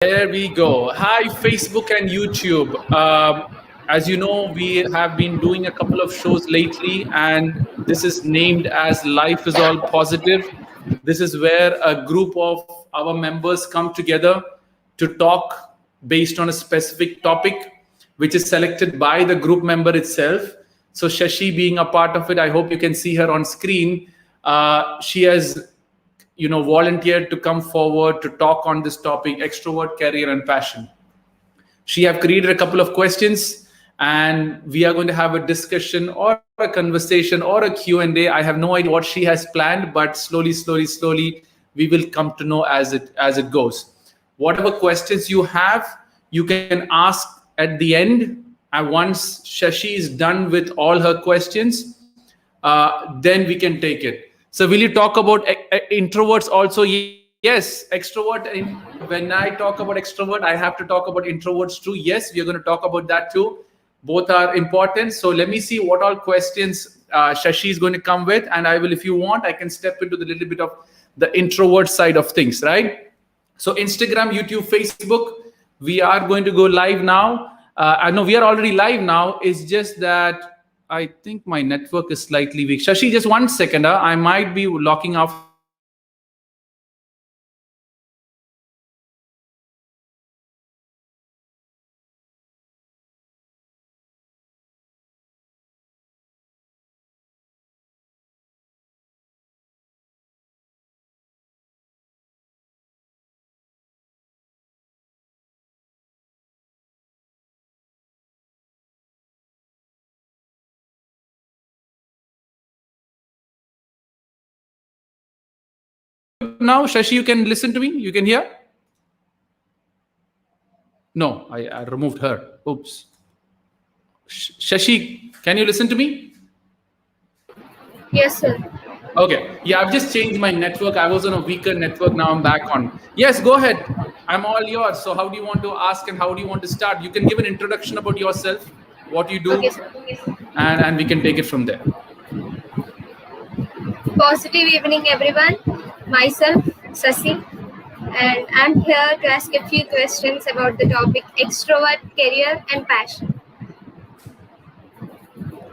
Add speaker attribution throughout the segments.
Speaker 1: There we go. Hi, Facebook and YouTube. As you know, we have been doing a couple of shows lately, and this is named as Life is All Positive. This is where a group of our members come together to talk based on a specific topic, which is selected by the group member itself. So, Shashi being a part of it, I hope you can see her on screen. She has volunteered to come forward to talk on this topic, extrovert, career, and passion. She have created a couple of questions, and we are going to have a discussion or a conversation or a Q&A. I have no idea what she has planned, but slowly, we will come to know as it goes. Whatever questions you have, you can ask at the end. And once Shashi is done with all her questions, then we can take it. So will you talk about introverts also? Yes, extrovert. When I talk about extrovert, I have to talk about introverts too. Yes, we are going to talk about that too. Both are important. So let me see what all questions Shashi is going to come with. And I will, if you want, I can step into the little bit of the introvert side of things, right? So Instagram, YouTube, Facebook, we are going to go live now. I know we are already live now. It's just that I think my network is slightly weak. Shashi, just 1 second. I might be locking off. Now, Shashi, you can listen to me? You can hear? No, I removed her. Oops. Shashi, can you listen to me?
Speaker 2: Yes, sir.
Speaker 1: Okay. Yeah, I've just changed my network. I was on a weaker network. Now I'm back on. Yes, go ahead. I'm all yours. So how do you want to ask and how do you want to start? You can give an introduction about yourself, what you do,
Speaker 2: Okay, sir.
Speaker 1: and we can take it from there.
Speaker 2: Positive evening, everyone. Myself, Sasi, and I'm here to ask a few questions about the topic extrovert, career, and passion.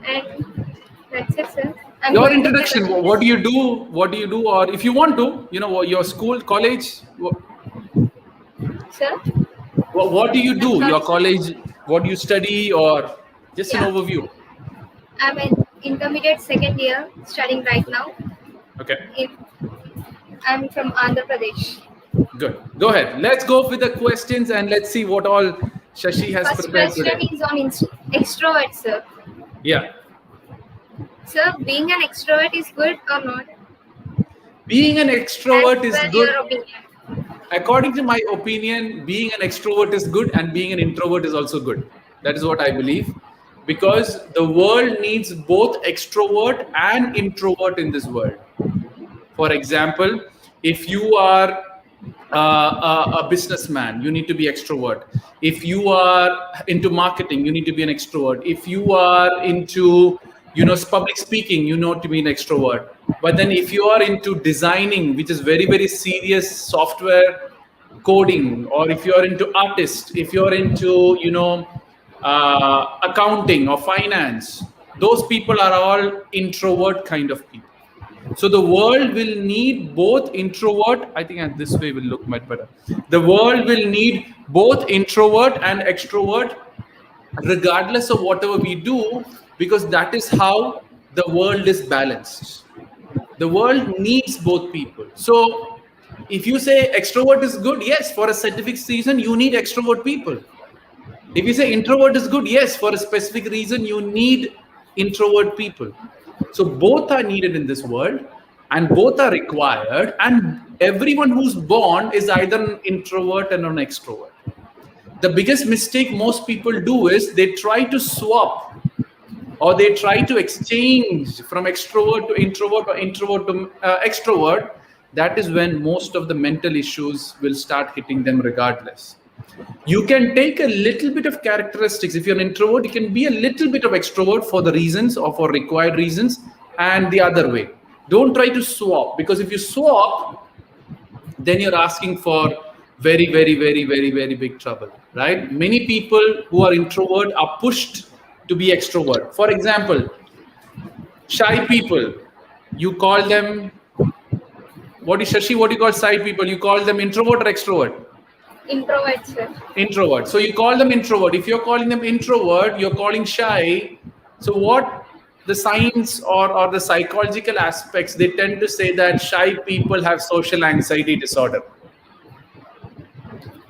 Speaker 2: And that's it, sir.
Speaker 1: Your introduction. What do you do? What do you do? Or if you want to, your school, college.
Speaker 2: Sir?
Speaker 1: What do you do? Your college. What do you study? Or just an overview.
Speaker 2: I'm in intermediate second year, studying right now.
Speaker 1: Okay.
Speaker 2: I'm from Andhra Pradesh.
Speaker 1: Good. Go ahead. Let's go with the questions and let's see what all Shashi has prepared today.
Speaker 2: First question is on extrovert, sir.
Speaker 1: Yeah.
Speaker 2: Sir, being an extrovert is good or not?
Speaker 1: Being an extrovert is good.
Speaker 2: Your opinion.
Speaker 1: According to my opinion, being an extrovert is good and being an introvert is also good. That is what I believe. Because the world needs both extrovert and introvert in this world. For example, if you are a businessman, you need to be extrovert. If you are into marketing, you need to be an extrovert. If you are into public speaking, you know to be an extrovert. But then if you are into designing, which is very, very serious software coding, or if you are into artist, if you're into accounting or finance, those people are all introvert kind of people. So the world will need both introvert. I think this way will look much better. The world will need both introvert and extrovert, regardless of whatever we do, because that is how the world is balanced. The world needs both people. So if you say extrovert is good, yes, for a scientific reason, you need extrovert people. If you say introvert is good, yes, for a specific reason, you need introvert people. So both are needed in this world and both are required. And everyone who's born is either an introvert and an extrovert. The biggest mistake most people do is they try to swap or they try to exchange from extrovert to introvert or introvert to extrovert. That is when most of the mental issues will start hitting them regardless. You can take a little bit of characteristics. If you're an introvert, you can be a little bit of extrovert for the reasons or for required reasons, and the other way. Don't try to swap, because if you swap, then you're asking for very, very, very, very, very big trouble, right? Many people who are introvert are pushed to be extrovert. For example, shy people, you call them, what is Shashi? What do you call shy people? You call them introvert or extrovert?
Speaker 2: Introvert, sir.
Speaker 1: Introvert. So you call them introvert. If you're calling them introvert, you're calling shy. So what the science or the psychological aspects, they tend to say that shy people have social anxiety disorder,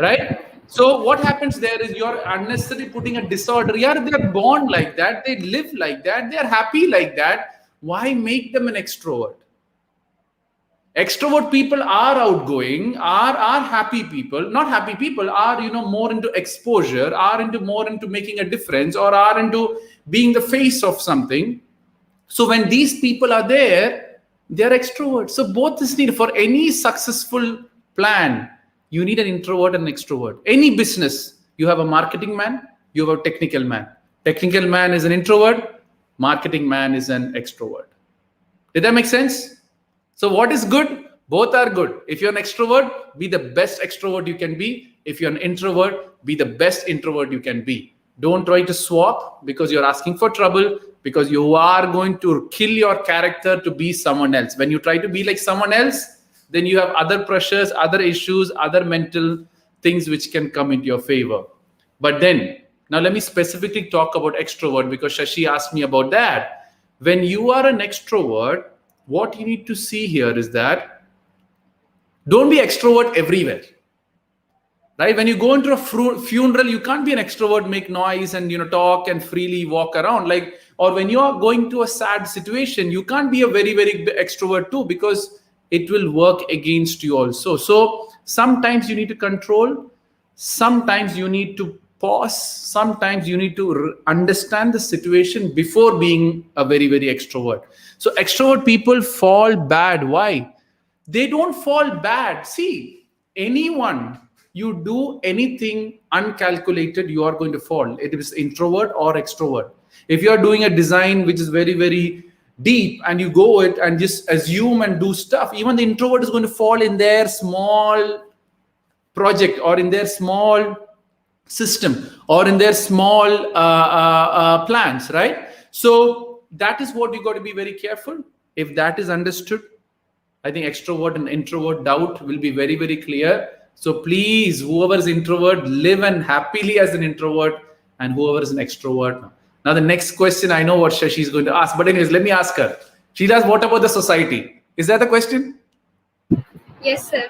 Speaker 1: right? So what happens there is you're unnecessarily putting a disorder. Yeah, they're born like that, they live like that, they're happy like that. Why make them an extrovert? Extrovert people are outgoing, are happy people. Not happy people are, more into exposure, are into more into making a difference, or are into being the face of something. So when these people are there, they're extroverts. So both is needed for any successful plan. You need an introvert and an extrovert. Any business, you have a marketing man, you have a technical man. Technical man is an introvert, marketing man is an extrovert. Did that make sense? So what is good? Both are good. If you're an extrovert, be the best extrovert you can be. If you're an introvert, be the best introvert you can be. Don't try to swap because you're asking for trouble, because you are going to kill your character to be someone else. When you try to be like someone else, then you have other pressures, other issues, other mental things which can come into your favor. But then, now let me specifically talk about extrovert because Shashi asked me about that. When you are an extrovert, what you need to see here is that don't be extrovert everywhere, right? When you go into a funeral, you can't be an extrovert, make noise and talk and freely walk around. Or when you are going to a sad situation, you can't be a very, very extrovert too, because it will work against you also. So sometimes you need to control, sometimes you need to pause, sometimes you need to understand the situation before being a very, very extrovert. So extrovert people fall bad. Why? They don't fall bad. See, anyone, you do anything uncalculated, you are going to fall. It is introvert or extrovert. If you are doing a design which is very, very deep and you go it and just assume and do stuff, even the introvert is going to fall in their small project or in their small system or in their small plans, right? So that is what you got to be very careful. If that is understood, I think extrovert and introvert doubt will be very, very clear. So please, whoever is introvert, live and happily as an introvert, and whoever is an extrovert. Now the next question, I know what Shashi is going to ask, but anyways, let me ask her. She does, what about the society? Is that the question?
Speaker 2: Yes, sir.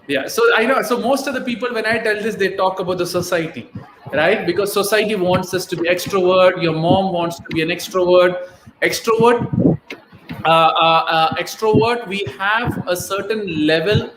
Speaker 1: Yeah, so I know. So most of the people, when I tell this, they talk about the society, right? Because society wants us to be extrovert. Your mom wants to be an extrovert. Extrovert, we have a certain level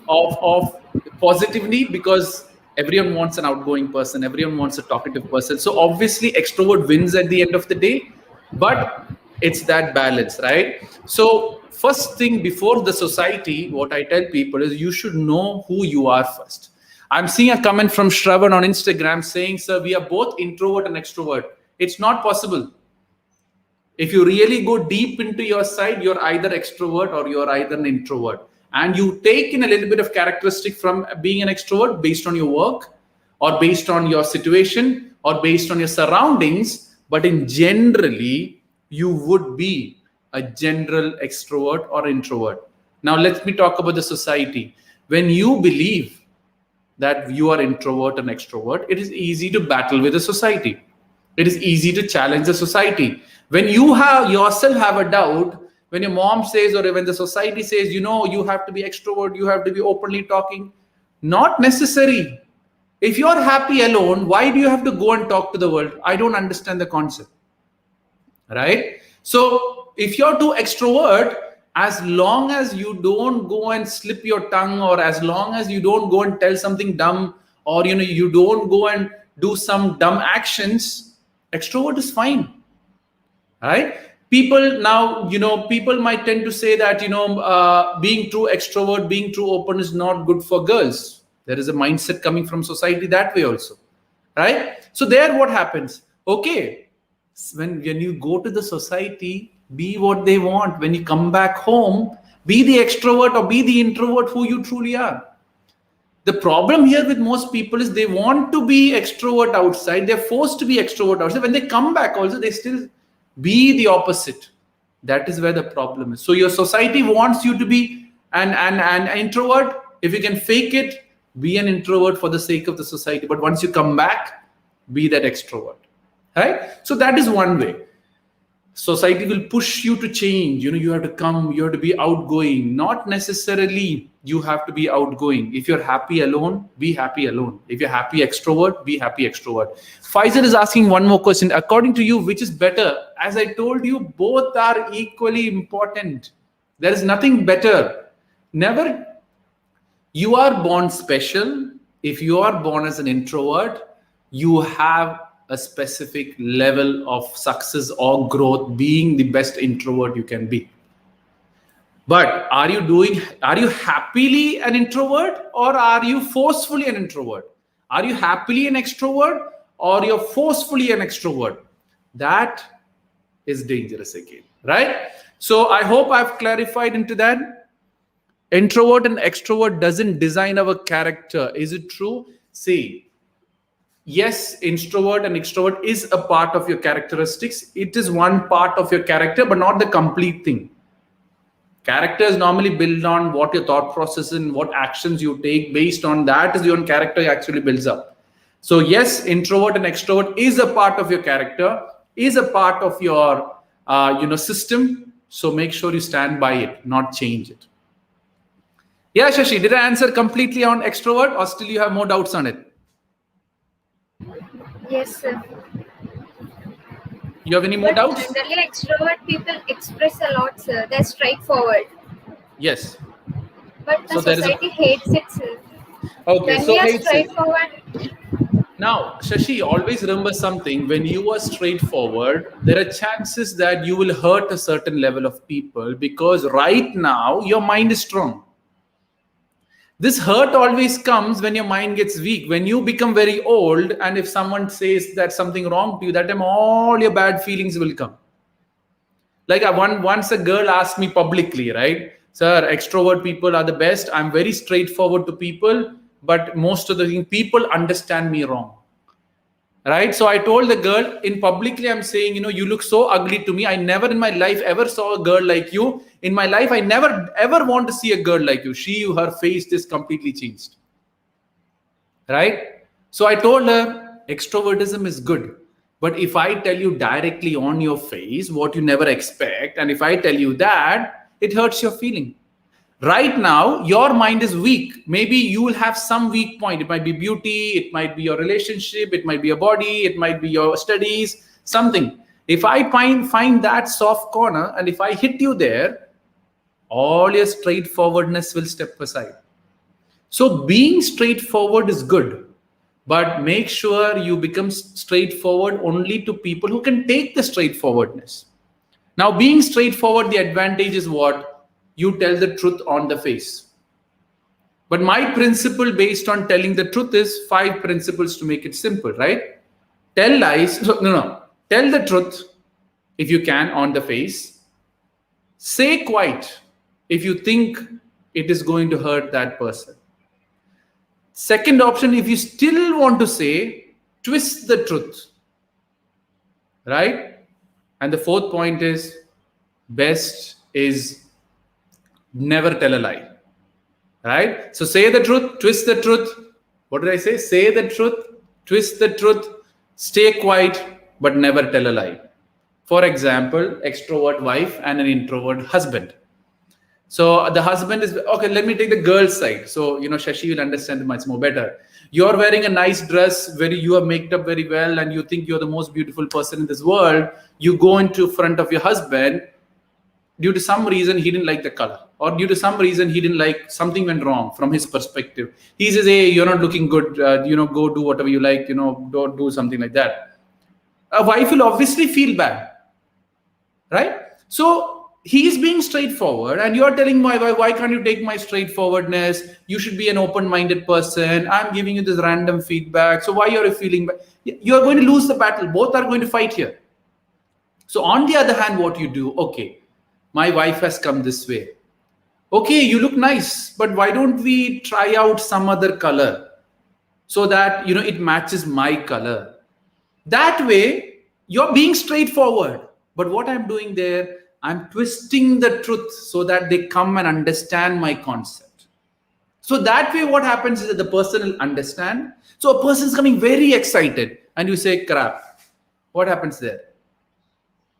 Speaker 1: of positivity because everyone wants an outgoing person. Everyone wants a talkative person. So obviously extrovert wins at the end of the day, but it's that balance, right? So first thing before the society, what I tell people is you should know who you are first. I'm seeing a comment from Shravan on Instagram saying, sir, we are both introvert and extrovert. It's not possible. If you really go deep into your side, you're either extrovert or you're either an introvert. And you take in a little bit of characteristic from being an extrovert based on your work or based on your situation or based on your surroundings. But in generally, you would be a general extrovert or introvert. Now, let me talk about the society. When you believe that you are introvert and extrovert, it is easy to battle with the society. It is easy to challenge the society. When you have yourself have a doubt, when your mom says or when the society says, you have to be extrovert, you have to be openly talking, not necessary. If you're happy alone, why do you have to go and talk to the world? I don't understand the concept, right? So if you're too extrovert, as long as you don't go and slip your tongue, or as long as you don't go and tell something dumb, or you don't go and do some dumb actions, extrovert is fine, right? People now, people might tend to say that, being too extrovert, being too open is not good for girls. There is a mindset coming from society that way also, right? So there what happens? Okay, when you go to the society, be what they want. When you come back home, be the extrovert or be the introvert who you truly are. The problem here with most people is they want to be extrovert outside. They're forced to be extrovert outside. When they come back also, they still be the opposite. That is where the problem is. So your society wants you to be an introvert. If you can fake it, be an introvert for the sake of the society. But once you come back, be that extrovert. Right? So that is one way. Society will push you to change. You have to come, you have to be outgoing. Not necessarily you have to be outgoing. If you're happy alone, be happy alone. If you're happy extrovert, be happy extrovert. Faisal is asking one more question. According to you, which is better? As I told you, both are equally important. There is nothing better. Never. You are born special. If you are born as an introvert, you have a specific level of success or growth being the best introvert you can be. But are you happily an introvert, or are you forcefully an introvert? Are you happily an extrovert, or you're forcefully an extrovert? That is dangerous again, right? So I hope I've clarified into that. Introvert and extrovert doesn't design our character. Is it true? See, yes, introvert and extrovert is a part of your characteristics. It is one part of your character, but not the complete thing. Character is normally built on what your thought process and what actions you take. Based on that is your own character actually builds up. So yes, introvert and extrovert is a part of your character, is a part of your system. So make sure you stand by it, not change it. Yeah, Shashi, did I answer completely on extrovert, or still you have more doubts on it?
Speaker 2: Yes, sir.
Speaker 1: You have any more doubts?
Speaker 2: Generally, extrovert people express a lot, sir. They're straightforward.
Speaker 1: Yes.
Speaker 2: But the society hates it, sir.
Speaker 1: Okay,
Speaker 2: when
Speaker 1: so
Speaker 2: we are
Speaker 1: hates
Speaker 2: straightforward.
Speaker 1: Now, Shashi, always remember something. When you are straightforward, there are chances that you will hurt a certain level of people, because right now your mind is strong. This hurt always comes when your mind gets weak. When you become very old, and if someone says that something wrong to you, that time all your bad feelings will come. Like once a girl asked me publicly, right? Sir, extrovert people are the best. I'm very straightforward to people, but most of the people understand me wrong. Right? So I told the girl in publicly, I'm saying, you look so ugly to me. I never in my life ever saw a girl like you. In my life, I never ever want to see a girl like you. Her face is completely changed. Right? So I told her, extrovertism is good. But if I tell you directly on your face what you never expect, and if I tell you that, it hurts your feeling. Right now, your mind is weak. Maybe you will have some weak point. It might be beauty, it might be your relationship, it might be your body, it might be your studies, something. If I find that soft corner, and if I hit you there, all your straightforwardness will step aside. So being straightforward is good, but make sure you become straightforward only to people who can take the straightforwardness. Now, being straightforward, the advantage is what? You tell the truth on the face. But my principle based on telling the truth is 5 principles to make it simple, right? Tell lies. No. Tell the truth if you can on the face. Say quite if you think it is going to hurt that person. Second option, if you still want to say, twist the truth. Right? And the fourth point is, best is never tell a lie. Right? So say the truth, twist the truth. What did I say? Say the truth, twist the truth, stay quiet, but never tell a lie. For example, extrovert wife and an introvert husband. So the husband is, okay, let me take the girl's side. So, Shashi will understand it much more better. You're wearing a nice dress, you are made up very well, and you think you're the most beautiful person in this world. You go into front of your husband. Due to some reason, he didn't like the color, or due to some reason, he didn't like, something went wrong from his perspective. He says, hey, you're not looking good. Go do whatever you like, don't do something like that. A wife will obviously feel bad, right? So he's being straightforward, and you're telling my wife, why can't you take my straightforwardness? You should be an open-minded person. I'm giving you this random feedback. So why are you feeling bad? You're going to lose the battle. Both are going to fight here. So on the other hand, what you do, okay, my wife has come this way. Okay, you look nice, but why don't we try out some other color so that it matches my color? That way, you're being straightforward. But what I'm doing there, I'm twisting the truth so that they come and understand my concept. So that way, what happens is that the person will understand. So a person is coming very excited, and you say, crap. What happens there?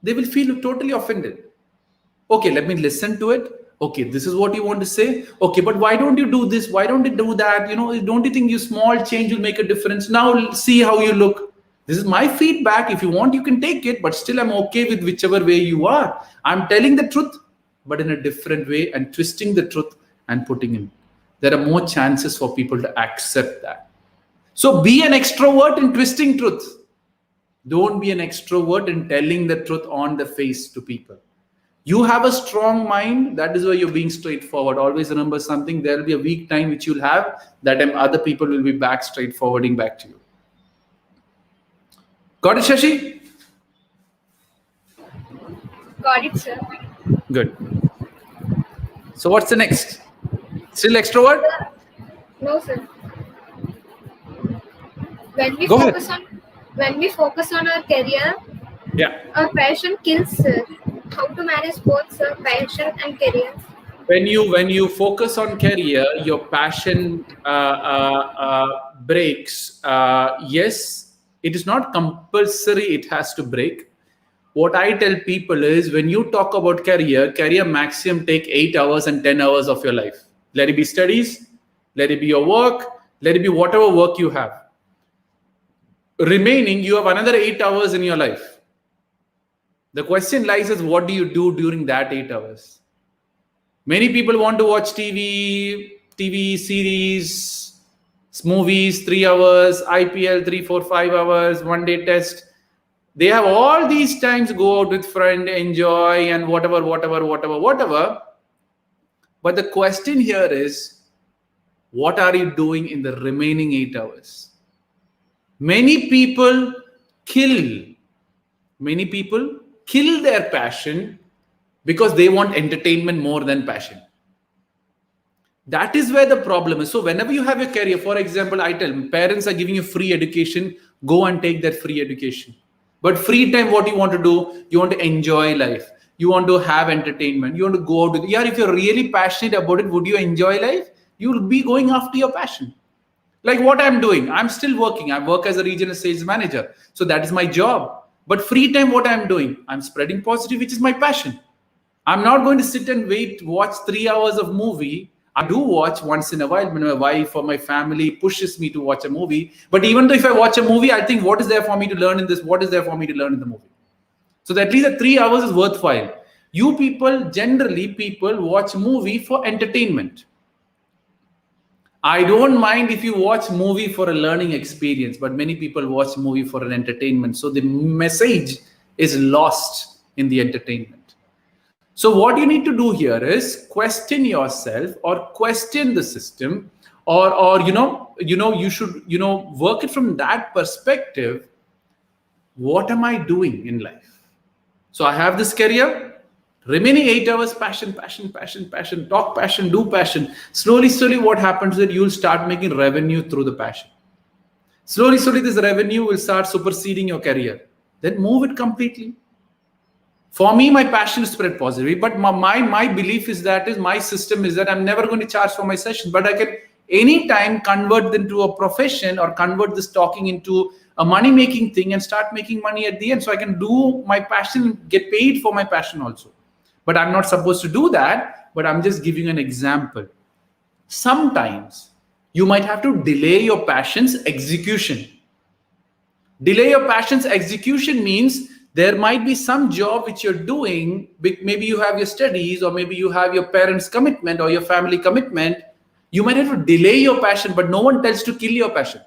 Speaker 1: They will feel totally offended. Okay, let me listen to it. Okay, this is what you want to say. Okay, but why don't you do this? Why don't you do that? Don't you think your small change will make a difference? Now see how you look. This is my feedback. If you want, you can take it, but still I'm okay with whichever way you are. I'm telling the truth, but in a different way and twisting the truth and putting in. There are more chances for people to accept that. So be an extrovert in twisting truth. Don't be an extrovert in telling the truth on the face to people. You have a strong mind. That is why you're being straightforward. Always remember something. There will be a weak time which you'll have. That time other people will be back straightforwarding back to you. Got it, Shashi?
Speaker 2: Got it, sir.
Speaker 1: Good. So what's the next? Still extrovert?
Speaker 2: No, sir. When we
Speaker 1: Go
Speaker 2: focus
Speaker 1: ahead.
Speaker 2: on our career,
Speaker 1: Yeah.
Speaker 2: our passion kills, sir. How to manage both, sir, passion and career?
Speaker 1: When you focus on career, your passion breaks. Yes, it is not compulsory. It has to break. What I tell people is, when you talk about career maximum take 8 hours and 10 hours of your life. Let it be studies, let it be your work, let it be whatever work you have. Remaining, you have another 8 hours in your life. The question lies is, what do you do during that 8 hours? Many people want to watch TV series, movies, 3 hours, IPL, 3, 4, 5 hours, one day test. They have all these times to go out with friend, enjoy, and whatever. But the question here is, what are you doing in the remaining 8 hours? Many people kill their passion because they want entertainment more than passion. That is where the problem is. So whenever you have a career, for example, I tell parents are giving you free education, go and take that free education. But free time, what you want to do? You want to enjoy life. You want to have entertainment. You want to go out with, if you're really passionate about it, would you enjoy life? You'll be going after your passion. Like what I'm doing, I'm still working. I work as a regional sales manager. So that is my job. But free time, what I'm doing? I'm spreading positive, which is my passion. I'm not going to sit and watch 3 hours of movie. I do watch once in a while when my wife or my family pushes me to watch a movie. But even though if I watch a movie, I think, what is there for me to learn in this? What is there for me to learn in the movie? So at least the 3 hours is worthwhile. You people, generally people watch movie for entertainment. I don't mind if you watch movie for a learning experience, but many people watch movie for an entertainment. So the message is lost in the entertainment. So what you need to do here is question yourself or question the system, or you should work it from that perspective. What am I doing in life? So I have this career. Remaining 8 hours, passion, talk passion, do passion. Slowly, what happens is that you'll start making revenue through the passion. Slowly, this revenue will start superseding your career. Then move it completely. For me, my passion is spread positively, but my belief is that my system is that I'm never going to charge for my session, but I can anytime convert them to a profession or convert this talking into a money-making thing and start making money at the end. So I can do my passion, get paid for my passion also. But I'm not supposed to do that, but I'm just giving an example. Sometimes you might have to delay your passion's execution. Delay your passion's execution means there might be some job which you're doing. Maybe you have your studies, or maybe you have your parents' commitment or your family commitment. You might have to delay your passion, but no one tells to kill your passion.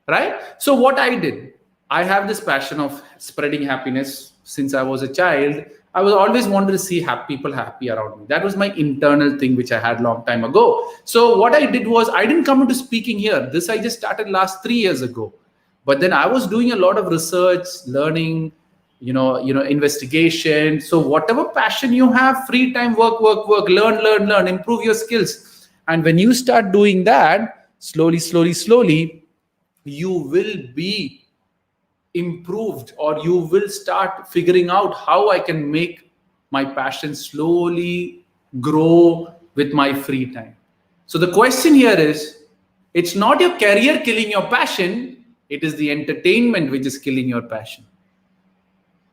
Speaker 1: Right? So what I did, I have this passion of spreading happiness since I was a child. I was always wanted to see people happy around me. That was my internal thing, which I had long time ago. So what I did was, I didn't come into speaking here. This I just started last 3 years ago. But then I was doing a lot of research, learning, investigation. So whatever passion you have, free time, work, learn, improve your skills. And when you start doing that, slowly, you will be improved, or you will start figuring out how I can make my passion slowly grow with my free time. So the question here is, it's not your career killing your passion, it is the entertainment which is killing your passion.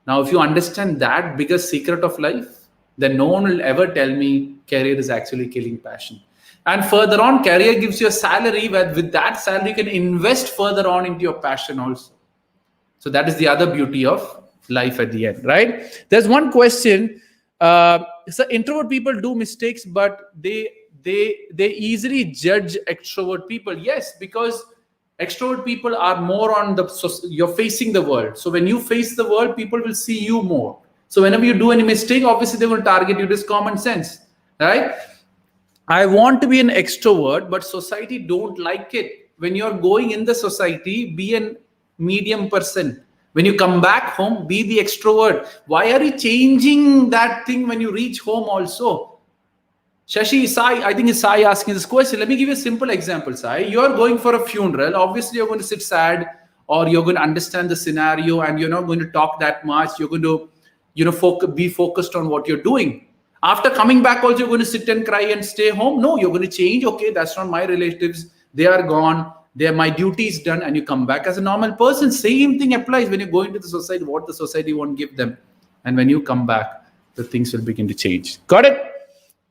Speaker 1: Now, if you understand that biggest secret of life, then no one will ever tell me career is actually killing passion. And further on, career gives you a salary where with that salary you can invest further on into your passion also. So that is the other beauty of life at the end, right? There's one question. So introvert people do mistakes, but they easily judge extrovert people. Yes, because extrovert people are more on you're facing the world. So when you face the world, people will see you more. So whenever you do any mistake, obviously they will target you. This common sense, right? I want to be an extrovert, but society don't like it. When you're going in the society, be a medium person. When you come back home, be the extrovert. Why are you changing that thing when you reach home also? Shashi, Sai, I think it's Sai asking this question. Let me give you a simple example, Sai. You're going for a funeral. Obviously, you're going to sit sad, or you're going to understand the scenario, and you're not going to talk that much. You're going to, be focused on what you're doing. After coming back, also, you're going to sit and cry and stay home. No, you're going to change. Okay, that's not my relatives. They are gone. My duty is done, and you come back as a normal person. Same thing applies when you go into the society, what the society won't give them. And when you come back, the things will begin to change. Got it?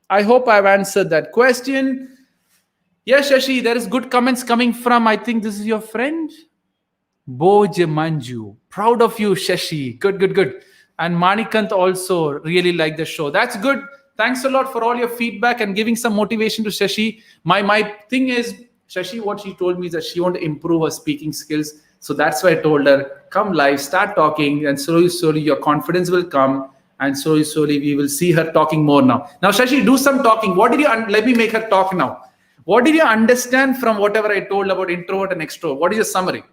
Speaker 1: I hope I've answered that question. Yes, Shashi, there is good comments coming from, I think this is your friend, Boj Manju. Proud of you, Shashi. Good. And Manikant also really liked the show. That's good. Thanks a lot for all your feedback and giving some motivation to Shashi. My thing is, Shashi, what she told me is that she wants to improve her speaking skills. So that's why I told her, come live, start talking, and slowly your confidence will come. And slowly we will see her talking more now. Now, Shashi, do some talking. What did you, let me make her talk now. What did you understand from whatever I told about introvert and extrovert? What is your summary?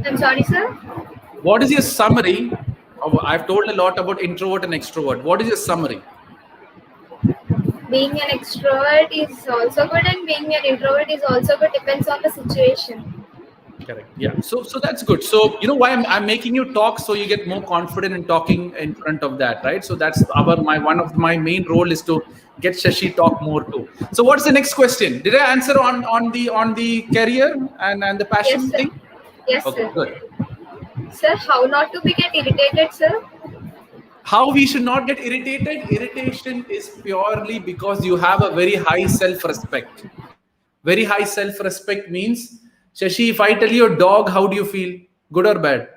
Speaker 2: I'm sorry, sir.
Speaker 1: What is your summary? I've told a lot about introvert and extrovert. What is your summary?
Speaker 2: Being an extrovert is also good, and being an introvert is also good. Depends on the situation.
Speaker 1: Correct. Yeah. So that's good. So you know why I'm making you talk, so you get more confident in talking in front of that, right? So that's one of my main role is to get Shashi talk more too. So what's the next question? Did I answer on the career and the passion thing?
Speaker 2: Yes,
Speaker 1: okay,
Speaker 2: sir.
Speaker 1: Good.
Speaker 2: Sir, how not to get irritated, sir?
Speaker 1: How we should not get irritated? Irritation is purely because you have a very high self-respect. Very high self-respect means, Shashi, if I tell you a dog, how do you feel? Good or bad?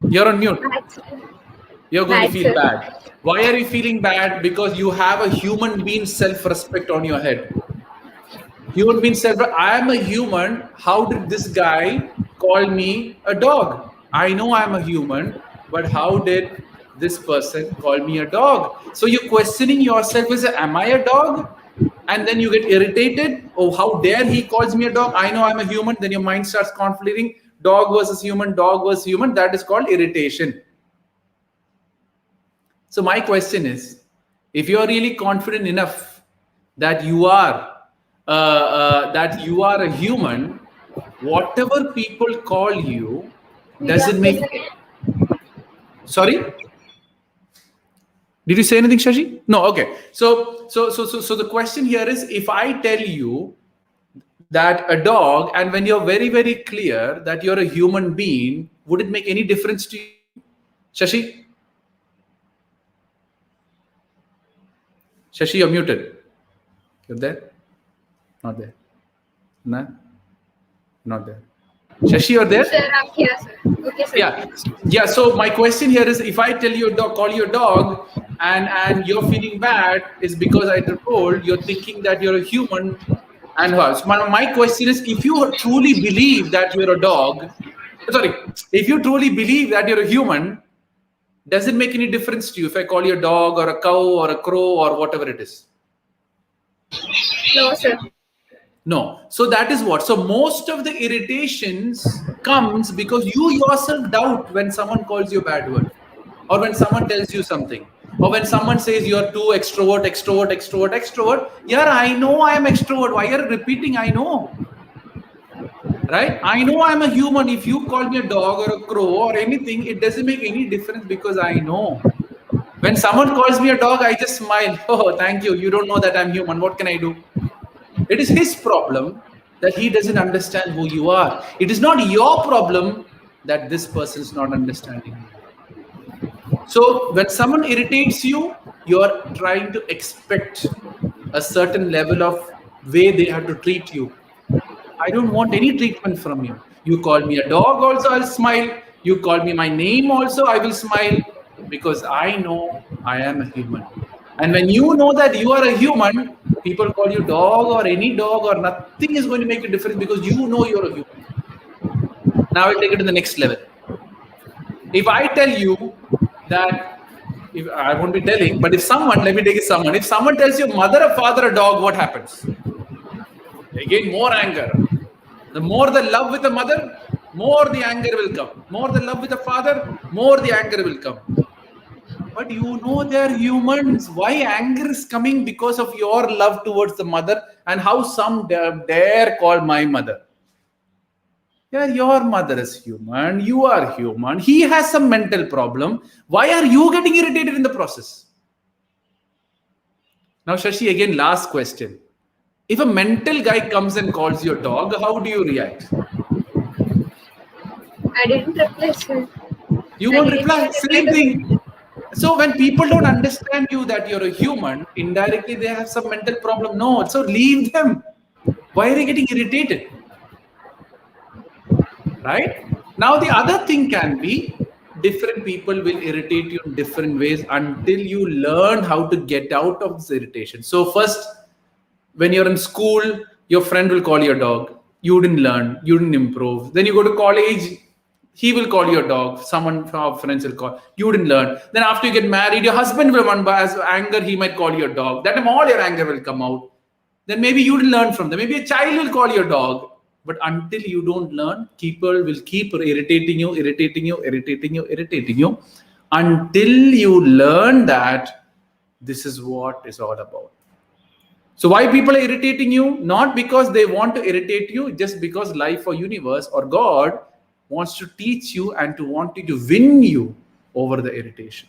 Speaker 1: You're on mute. You're going to feel bad. Why are you feeling bad? Because you have a human being self-respect on your head. Human being I am a human. How did this guy call me a dog? I know I'm a human, but how did this person call me a dog? So you're questioning yourself, am I a dog? And then you get irritated. Oh, how dare he calls me a dog? I know I'm a human. Then your mind starts conflicting. Dog versus human. That is called irritation. So my question is, if you're really confident enough that you are a human, whatever people call you doesn't make. Sorry. Did you say anything, Shashi? No. Okay. So the question here is, if I tell you that a dog, and when you're very, very clear that you're a human being, would it make any difference to you, Shashi? Shashi, you're muted. You're there? Not there. No? Not there. Shashi, you're there?
Speaker 2: Sir, I'm here, sir. Okay, sir.
Speaker 1: Yeah. So my question here is, if I tell you a dog, call you a dog, and you're feeling bad, is because I told you're thinking that you're a human. And so my question is, if you truly believe that you're a dog, if you truly believe that you're a human, does it make any difference to you if I call you a dog or a cow or a crow or whatever it is?
Speaker 2: No, sir.
Speaker 1: No. So that is what. So most of the irritations comes because you yourself doubt when someone calls you a bad word, or when someone tells you something, or when someone says you're too extrovert, extrovert, extrovert, extrovert. Yeah, I know I am extrovert. Why are you repeating? I know. Right? I know I'm a human. If you call me a dog or a crow or anything, it doesn't make any difference because I know. When someone calls me a dog, I just smile. Oh, thank you. You don't know that I'm human. What can I do? It is his problem that he doesn't understand who you are. It is not your problem that this person is not understanding you. So when someone irritates you, you're trying to expect a certain level of way they have to treat you. I don't want any treatment from you. You call me a dog, also, I'll smile. You call me my name, also, I will smile because I know I am a human. And when you know that you are a human, people call you dog or any dog or nothing is going to make a difference because you know you're a human. Now I'll take it to the next level. If I tell you that, if I won't be telling, but if someone, let me take it someone, if someone tells you mother, a father, a dog, what happens? Again, more anger. The more the love with the mother, more the anger will come. More the love with the father, more the anger will come. But you know they're humans. Why anger is coming? Because of your love towards the mother and how some dare call my mother. Yeah, your mother is human. You are human. He has some mental problem. Why are you getting irritated in the process? Now, Shashi, again, last question. If a mental guy comes and calls you a dog, how do you react?
Speaker 2: I didn't reply, sir.
Speaker 1: You
Speaker 2: I
Speaker 1: won't
Speaker 2: didn't
Speaker 1: reply.
Speaker 2: even reply
Speaker 1: Same
Speaker 2: to
Speaker 1: thing.
Speaker 2: him.
Speaker 1: So when people don't understand you that you're a human, indirectly they have some mental problem. No, so leave them. Why are you getting irritated? Right? Now the other thing can be different people will irritate you in different ways until you learn how to get out of this irritation. So first, when you're in school, your friend will call you a dog. You didn't learn, you didn't improve. Then you go to college, he will call you a dog. Someone from our friends will call. You didn't learn. Then after you get married, your husband will one by as anger, he might call you a dog. That time all your anger will come out. Then maybe you didn't learn from them. Maybe a child will call you a dog. But until you don't learn, people will keep irritating you, irritating you, irritating you, irritating you, until you learn that this is what it's all about. So why people are irritating you? Not because they want to irritate you, just because life or universe or God wants to teach you and to want you to win you over the irritation.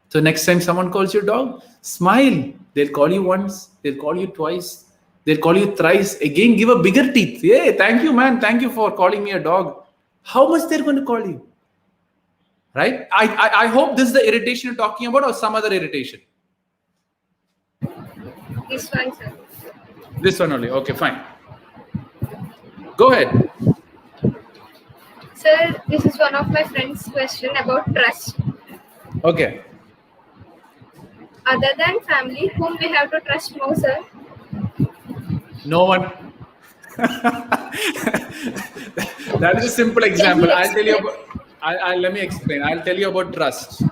Speaker 1: So next time someone calls you a dog, smile. They'll call you once, they'll call you twice, they'll call you thrice. Again, give a bigger teeth. Hey, thank you, man. Thank you for calling me a dog. How much they're going to call you? Right? I hope this is the irritation you're talking about or some other irritation.
Speaker 2: This one, sir.
Speaker 1: This one only. Okay, fine. Go ahead.
Speaker 2: Sir, this is one of my friend's question about trust.
Speaker 1: Okay.
Speaker 2: Other than family, whom we have to trust more, sir?
Speaker 1: No one. That is a simple example. I'll tell you about. Let me explain. I'll tell you about trust.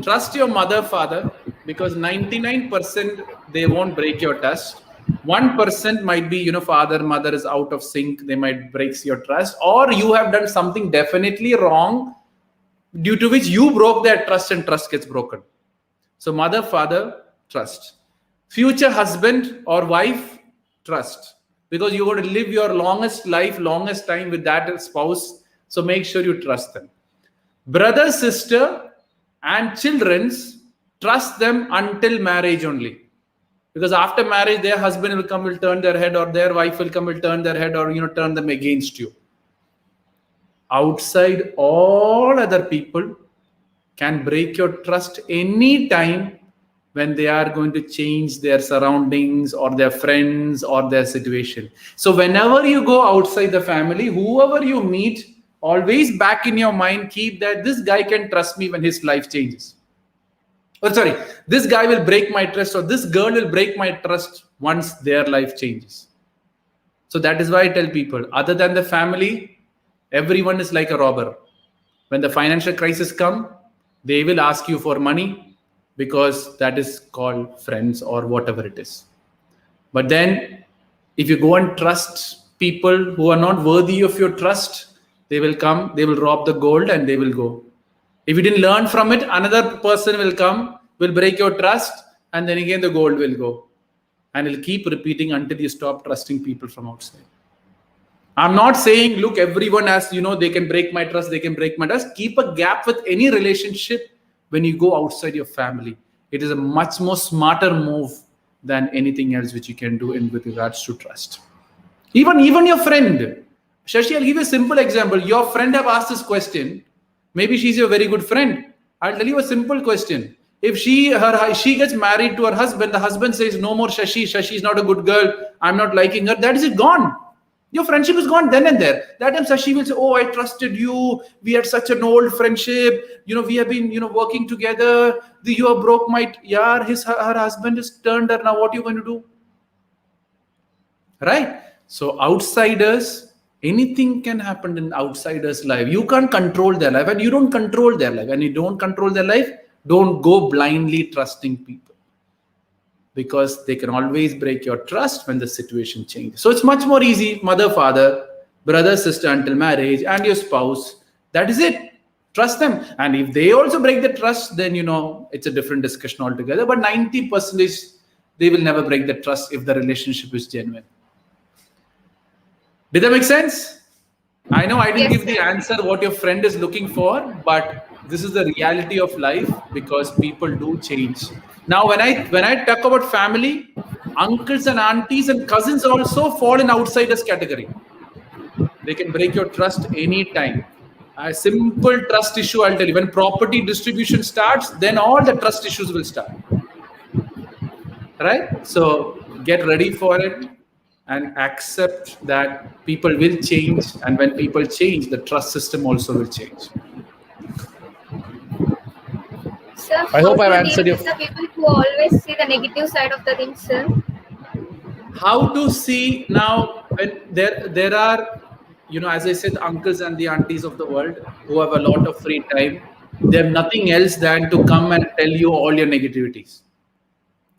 Speaker 1: Trust your mother, father, because 99% they won't break your trust. 1% might be, father, mother is out of sync. They might break your trust, or you have done something definitely wrong, due to which you broke their trust and trust gets broken. So mother, father, trust. Future husband or wife, trust. Because you're going to live your longest life, longest time with that spouse. So make sure you trust them. Brother, sister, and children's, trust them until marriage only. Because after marriage, their husband will come, will turn their head, or their wife will come, will turn their head, or turn them against you. Outside, all other people can break your trust anytime when they are going to change their surroundings or their friends or their situation. So whenever you go outside the family, whoever you meet, always back in your mind, keep that this guy can trust me when his life changes. Oh, sorry, this guy will break my trust, or this girl will break my trust once their life changes. So that is why I tell people, other than the family, everyone is like a robber. When the financial crisis come, they will ask you for money because that is called friends or whatever it is. But then If you go and trust people who are not worthy of your trust, they will come, they will rob the gold, and they will go. If you didn't learn from it, another person will come, will break your trust, and then again the gold will go. And it'll keep repeating until you stop trusting people from outside. I'm not saying, look, everyone has, they can break my trust, they can break my trust. Keep a gap with any relationship when you go outside your family. It is a much more smarter move than anything else which you can do in with regards to trust. Even your friend. Shashi, I'll give you a simple example. Your friend have asked this question. Maybe she's your very good friend. I'll tell you a simple question. If she gets married to her husband, the husband says, no more Shashi, Shashi is not a good girl, I'm not liking her, that is it, gone. Your friendship is gone then and there. That time Shashi will say, oh, I trusted you, we had such an old friendship, we have been working together, you have broke my, her husband is turned her, now what are you going to do? Right? So outsiders, anything can happen in outsiders' life. You can't control their life, and you don't control their life. And you don't control their life, don't go blindly trusting people, because they can always break your trust when the situation changes. So it's much more easy, mother, father, brother, sister until marriage, and your spouse. That is it. Trust them. And if they also break the trust, then it's a different discussion altogether. But 90% they will never break the trust if the relationship is genuine. Did that make sense? I know I didn't give the answer what your friend is looking for, but this is the reality of life, because people do change. Now, when I talk about family, uncles and aunties and cousins also fall in outsiders category. They can break your trust anytime. A simple trust issue, I'll tell you. When property distribution starts, then all the trust issues will start. Right? So get ready for it and accept that people will change. And when people change, the trust system also will change.
Speaker 2: Sir,
Speaker 1: I hope I've answered your...
Speaker 2: The people who always see the negative side of the things, sir.
Speaker 1: How to see now, when there are, as I said, uncles and the aunties of the world who have a lot of free time. They have nothing else than to come and tell you all your negativities.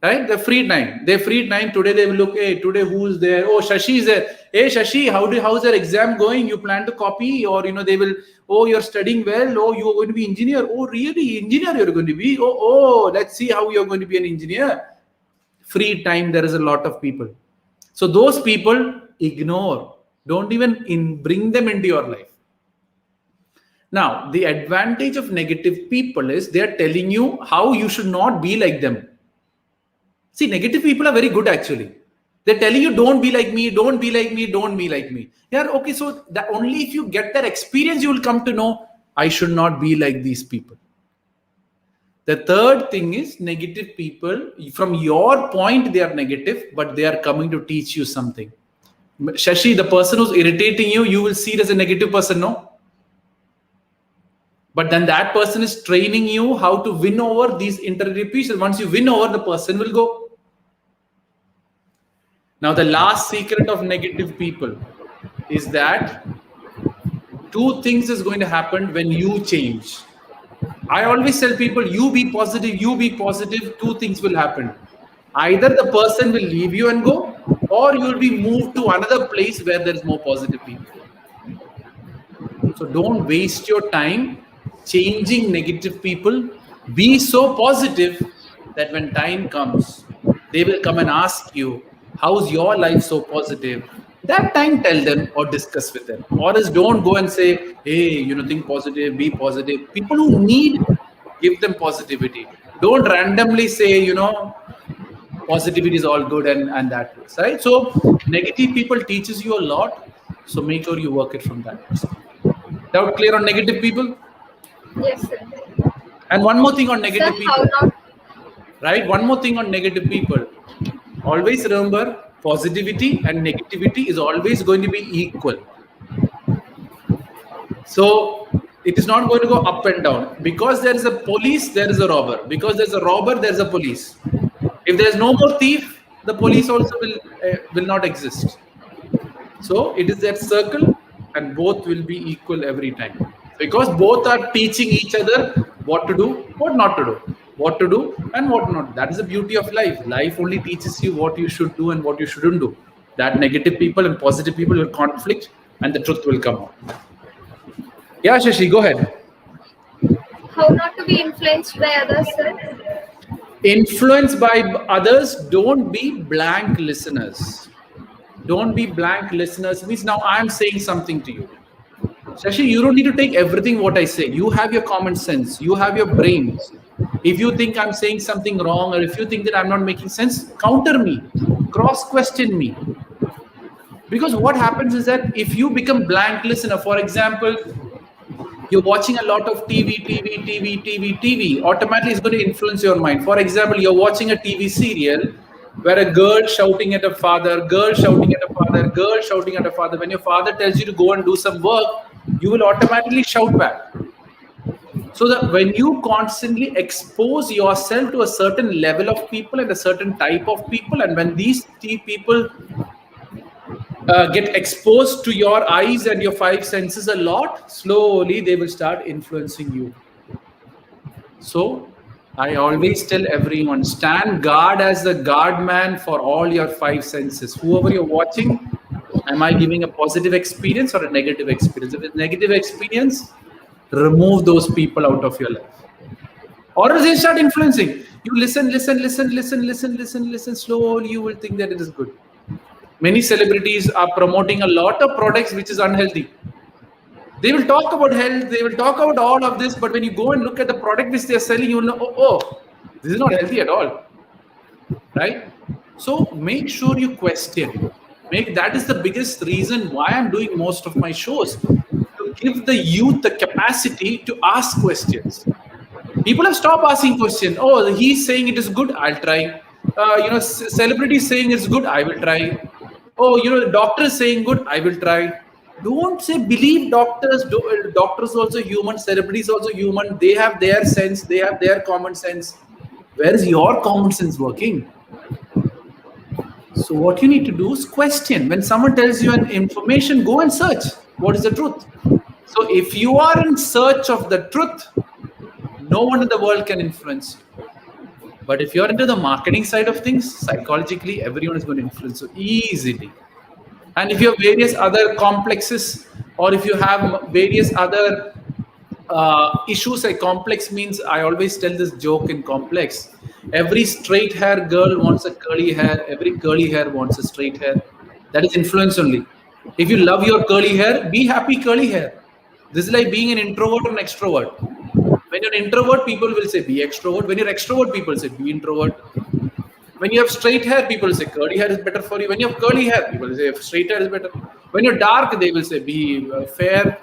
Speaker 1: Right? The free time. Their free time today, they will look, hey, today who's there? Oh, Shashi is there. Hey, Shashi, how's your exam going? You plan to copy? Or, they will, oh, you're studying well. Oh, you're going to be engineer. Oh, really? Engineer you're going to be? Oh, let's see how you're going to be an engineer. Free time, there is a lot of people. So those people, ignore. Don't even bring them into your life. Now, the advantage of negative people is they're telling you how you should not be like them. See, negative people are very good actually. They're telling you, don't be like me, don't be like me, don't be like me. Yeah, okay, so that only if you get that experience, you will come to know, I should not be like these people. The third thing is, negative people, from your point, they are negative, but they are coming to teach you something. Shashi, the person who's irritating you, you will see it as a negative person, no? But then that person is training you how to win over these irritations. Once you win over, the person will go. Now, the last secret of negative people is that two things is going to happen when you change. I always tell people, you be positive, two things will happen. Either the person will leave you and go, or you will be moved to another place where there is more positive people. So don't waste your time changing negative people. Be so positive that when time comes, they will come and ask you, how's your life so positive? That time tell them or discuss with them. Or else don't go and say, hey, think positive, be positive. People who need, give them positivity. Don't randomly say, positivity is all good and that place, right? So negative people teaches you a lot. So make sure you work it from that perspective. Doubt clear on negative people?
Speaker 2: Yes, sir.
Speaker 1: And one more thing on negative
Speaker 2: sir,
Speaker 1: people.
Speaker 2: How not?
Speaker 1: Right? One more thing on negative people. Always remember, positivity and negativity is always going to be equal. So it is not going to go up and down. Because there is a police, there is a robber. Because there's a robber, there's a police. If there's no more thief, the police also will not exist. So it is that circle, and both will be equal every time. Because both are teaching each other what to do, what not to do. What to do and what not. That is the beauty of life. Life only teaches you what you should do and what you shouldn't do. That negative people and positive people will conflict and the truth will come out. Yeah, Shashi, go ahead.
Speaker 2: How not to be influenced by others, sir?
Speaker 1: Influenced by others, don't be blank listeners. Don't be blank listeners. Means now I'm saying something to you. Shashi, you don't need to take everything what I say. You have your common sense. You have your brain. If you think I'm saying something wrong, or if you think that I'm not making sense, counter me, cross question me. Because what happens is that if you become blank listener, for example, you're watching a lot of TV, automatically it's going to influence your mind. For example, you're watching a TV serial where a girl shouting at a father, girl shouting at a father, girl shouting at a father. When your father tells you to go and do some work, you will automatically shout back. So that when you constantly expose yourself to a certain level of people and a certain type of people, and when these people get exposed to your eyes and your five senses a lot, slowly they will start influencing you. So I always tell everyone, stand guard as the guard man for all your five senses. Whoever you're watching, am I giving a positive experience or a negative experience? If it's negative experience, remove those people out of your life. Or else they start influencing. You listen, slowly you will think that it is good. Many celebrities are promoting a lot of products which is unhealthy. They will talk about health, they will talk about all of this, but when you go and look at the product which they are selling, you will know, oh, this is not healthy at all. Right? So make sure you question. That is the biggest reason why I'm doing most of my shows. To give the youth the capacity to ask questions. People have stopped asking questions. Oh, he's saying it is good, I'll try. Celebrity saying it's good, I will try. Oh, the doctor is saying good, I will try. Don't say believe doctors. Doctors also human, celebrities also human. They have their sense, they have their common sense. Where is your common sense working? So what you need to do is question. When someone tells you an information, go and search. What is the truth? So if you are in search of the truth, no one in the world can influence you. But if you're into the marketing side of things, psychologically, everyone is going to influence you easily. And if you have various other complexes, or if you have various other issues, like complex means, I always tell this joke in complex. Every straight hair girl wants a curly hair. Every curly hair wants a straight hair. That is influence only. If you love your curly hair, be happy curly hair. This is like being an introvert or an extrovert. When you're an introvert, people will say be extrovert. When you're extrovert, people say be introvert. When you have straight hair, people say curly hair is better for you. When you have curly hair, people say straight hair is better. When you're dark, they will say be fair.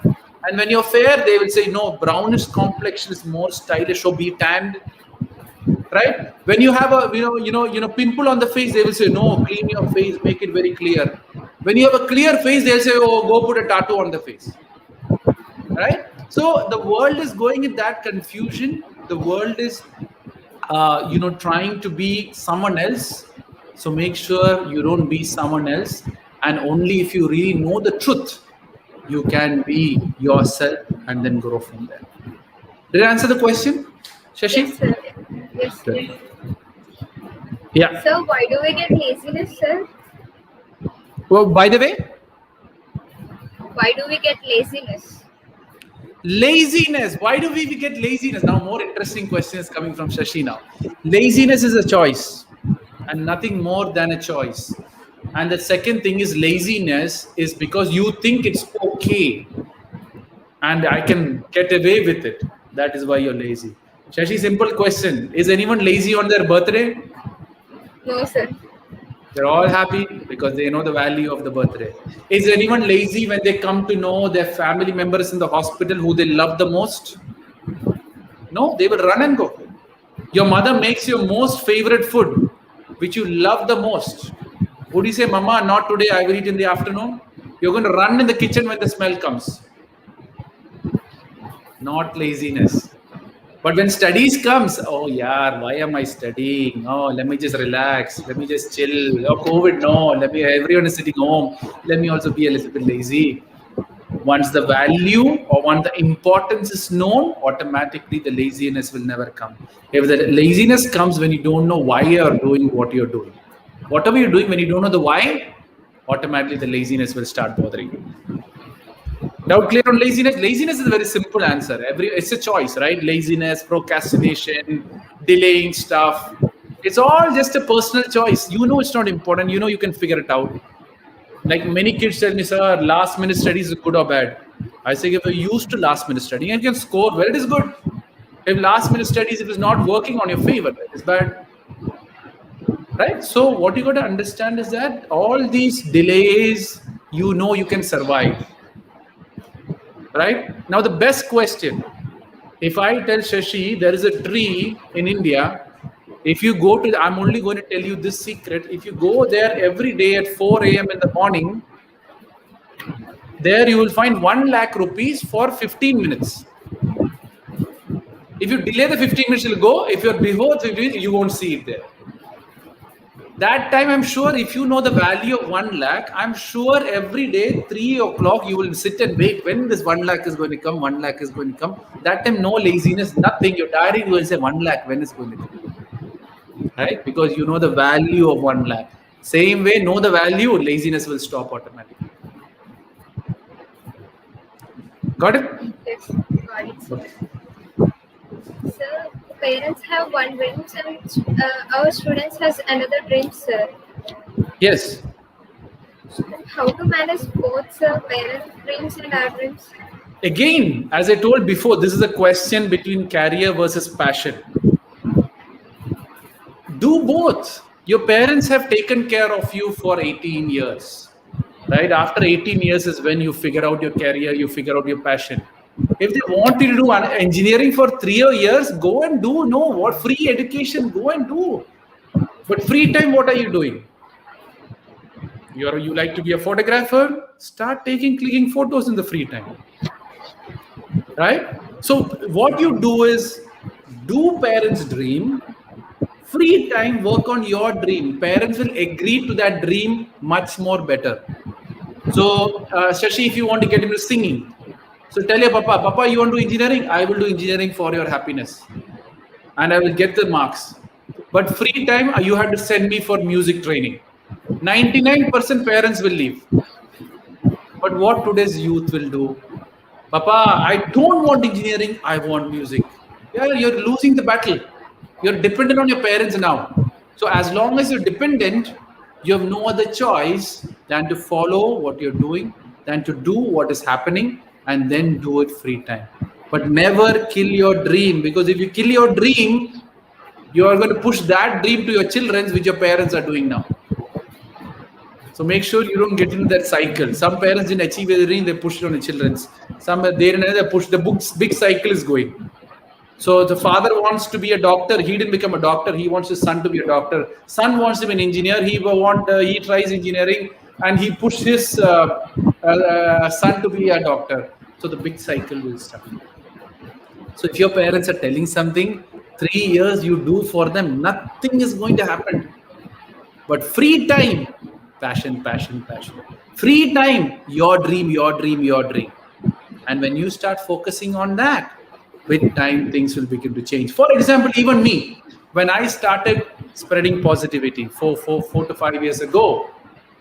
Speaker 1: And when you're fair, they will say no, brownish complexion is more stylish, so be tanned. Right? When you have a pimple on the face, they will say no, clean your face, make it very clear. When you have a clear face, they'll say, oh, go put a tattoo on the face. Right? So the world is going in that confusion. The world is, trying to be someone else. So make sure you don't be someone else. And only if you really know the truth, you can be yourself and then grow from there. Did I answer the question, Shashi?
Speaker 2: Yes, sir. Yes, sir.
Speaker 1: Yeah.
Speaker 2: So why do we get laziness, sir?
Speaker 1: Well, by the way,
Speaker 2: why do we get laziness?
Speaker 1: Laziness. Why do we get laziness? Now, more interesting question is coming from Shashi now. Laziness is a choice and nothing more than a choice. And the second thing is laziness is because you think it's okay and I can get away with it. That is why you're lazy. Shashi, simple question. Is anyone lazy on their birthday?
Speaker 2: No, sir.
Speaker 1: They're all happy because they know the value of the birthday. Is anyone lazy when they come to know their family members in the hospital who they love the most? No, they will run and go. Your mother makes your most favorite food, which you love the most. Would you say, Mama, not today, I will eat in the afternoon? You're going to run in the kitchen when the smell comes. Not laziness. But when studies comes, oh yeah, why am I studying? Oh, let me just relax. Let me just chill. Oh, COVID, no. Everyone is sitting home. Let me also be a little bit lazy. Once the value or once the importance is known, automatically the laziness will never come. If the laziness comes when you don't know why you're doing what you're doing. Whatever you're doing, when you don't know the why, automatically the laziness will start bothering you. Doubt clear on laziness? Laziness is a very simple answer. It's a choice, right? Laziness, procrastination, delaying stuff. It's all just a personal choice. You know it's not important. You know you can figure it out. Like many kids tell me, sir, last minute studies is good or bad. I say if you're used to last minute studying and you can score well, it is good. If last minute studies, if it's not working on your favor, it is bad. Right? So what you got to understand is that all these delays, you know you can survive. Right? Now the best question, if I tell Shashi there is a tree in India, if you go to, I'm only going to tell you this secret, if you go there every day at 4 a.m. in the morning, there you will find 1 lakh rupees for 15 minutes. If you delay the 15 minutes, you'll go. If you're before 15 minutes, you won't see it there. That time, I'm sure if you know the value of 1 lakh, I'm sure every day, 3 o'clock, you will sit and wait when this 1 lakh is going to come, 1 lakh is going to come. That time, no laziness, nothing. Your diary will say 1 lakh, when is going to come. Right? Because you know the value of 1 lakh. Same way, know the value, laziness will stop automatically. Got it?
Speaker 2: Yes, got it, sir. Sir, parents have one dream and our students has another dream, sir.
Speaker 1: Yes.
Speaker 2: How to manage both, sir, parents' dreams and our dreams?
Speaker 1: Again, as I told before, this is a question between career versus passion. Do both. Your parents have taken care of you for 18 years, right? After 18 years is when you figure out your career, you figure out your passion. If they want you to do engineering for 3 years, go and do. No, what free education, go and do. But free time, what are you doing? You like to be a photographer? Start clicking photos in the free time. Right? So what you do is, do parents' dream. Free time, work on your dream. Parents will agree to that dream much more better. So, Shashi, if you want to get into singing, so tell your Papa, you want to do engineering? I will do engineering for your happiness. And I will get the marks. But free time, you have to send me for music training. 99% parents will leave. But what today's youth will do? Papa, I don't want engineering, I want music. Yeah, you're losing the battle. You're dependent on your parents now. So as long as you're dependent, you have no other choice than to follow what you're doing, than to do what is happening, and then do it free time. But never kill your dream, because if you kill your dream, you are going to push that dream to your children, which your parents are doing now. So make sure you don't get into that cycle. Some parents didn't achieve their dream, they push it on the children. Some they push the big cycle is going. So the father wants to be a doctor. He didn't become a doctor. He wants his son to be a doctor. Son wants to be an engineer. He tries engineering and he pushes his son to be a doctor. So the big cycle will start. So if your parents are telling something, 3 years you do for them, nothing is going to happen. But free time, passion. Free time, your dream. And when you start focusing on that, with time, things will begin to change. For example, even me, when I started spreading positivity 4 to 5 years ago,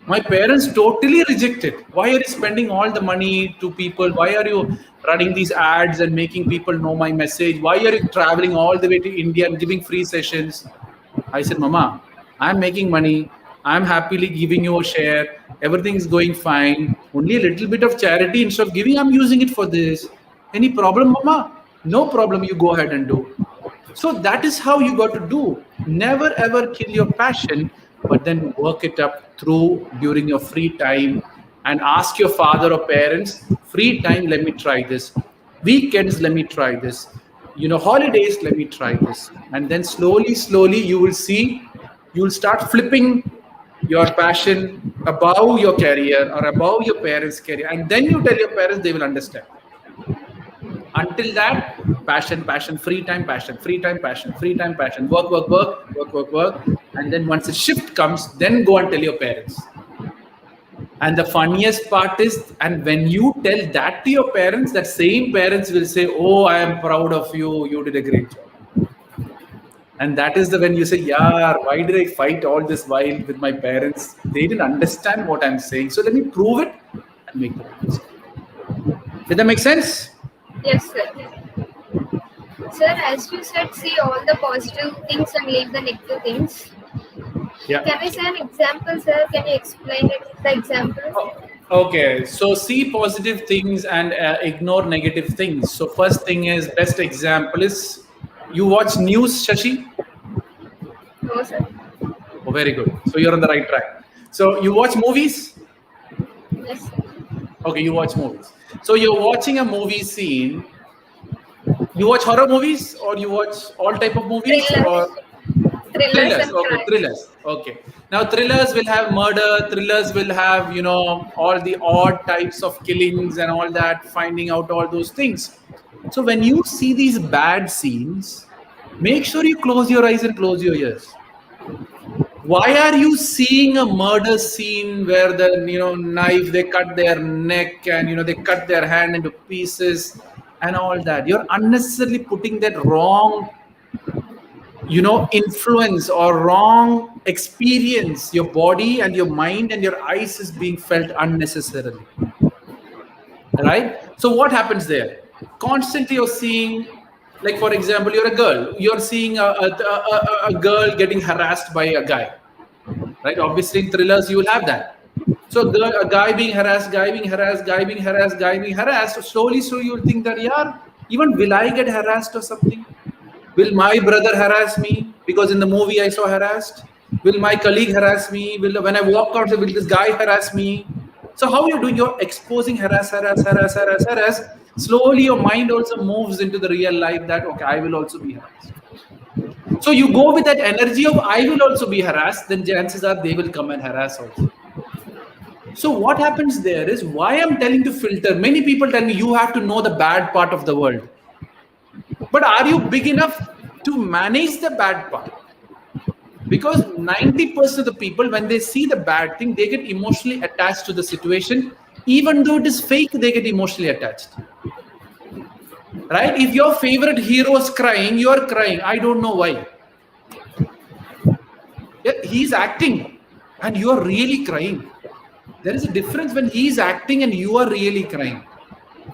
Speaker 1: my parents totally rejected. Why are you spending all the money to people? Why are you running these ads and making people know my message? Why are you traveling all the way to India and giving free sessions? I said, Mama, I'm making money. I'm happily giving you a share. Everything is going fine. Only a little bit of charity instead of giving, I'm using it for this. Any problem, Mama? No problem, you go ahead and do. So that is how you got to do. Never ever kill your passion, but then work it up through during your free time and ask your father or parents, free time, let me try this. Weekends, let me try this. Holidays, let me try this. And then slowly, you will see, you will start flipping your passion above your career or above your parents' career. And then you tell your parents, they will understand. Until that, passion, free time, passion, work. And then once a shift comes, then go and tell your parents. And the funniest part is, and when you tell that to your parents, that same parents will say, oh, I am proud of you. You did a great job. And that is the when you say, yeah, why did I fight all this while with my parents? They didn't understand what I'm saying. So let me prove it and make the point. Did that make sense?
Speaker 2: Yes, sir. Sir, as you said, see all the positive things and leave the negative things.
Speaker 1: Yeah.
Speaker 2: Can I say an example, sir? Can you explain it with the example?
Speaker 1: Oh, okay. So see positive things and ignore negative things. So first thing is, best example is, you watch news, Shashi?
Speaker 2: No, sir.
Speaker 1: Oh, very good. So you're on the right track. So you watch movies?
Speaker 2: Yes, sir.
Speaker 1: Okay, you watch movies. So you're watching a movie scene. You watch horror movies or you watch all type of movies
Speaker 2: Thrillers.
Speaker 1: or
Speaker 2: Thrillers
Speaker 1: thrillers?
Speaker 2: and
Speaker 1: Okay,
Speaker 2: crime.
Speaker 1: thrillers. Okay. Now thrillers will have murder. Thrillers will have all the odd types of killings and all that, finding out all those things. So when you see these bad scenes, make sure you close your eyes and close your ears. Why are you seeing a murder scene where the knife, they cut their neck and they cut their hand into pieces and all that? You're unnecessarily putting that wrong influence or wrong experience. Your body and your mind and your eyes is being felt unnecessarily, right? So what happens there? Constantly you're seeing, like for example, you're a girl, you're seeing a girl getting harassed by a guy, right? Obviously in thrillers you will have that. So a guy being harassed, guy being harassed, guy being harassed, guy being harassed. So slowly you'll think that, yeah, even will I get harassed or something? Will my brother harass me because in the movie I saw harassed? Will my colleague harass me? When I walk out, will this guy harass me? So how you're doing? You're exposing harass. Slowly your mind also moves into the real life that, okay, I will also be harassed. So you go with that energy of I will also be harassed, then chances are they will come and harass also. So what happens there is, why I'm telling to filter. Many people tell me you have to know the bad part of the world. But are you big enough to manage the bad part? Because 90% of the people, when they see the bad thing, they get emotionally attached to the situation. Even though it is fake, they get emotionally attached. Right? If your favorite hero is crying, you are crying. I don't know why. Yeah, he's acting and you are really crying. There is a difference when he is acting and you are really crying.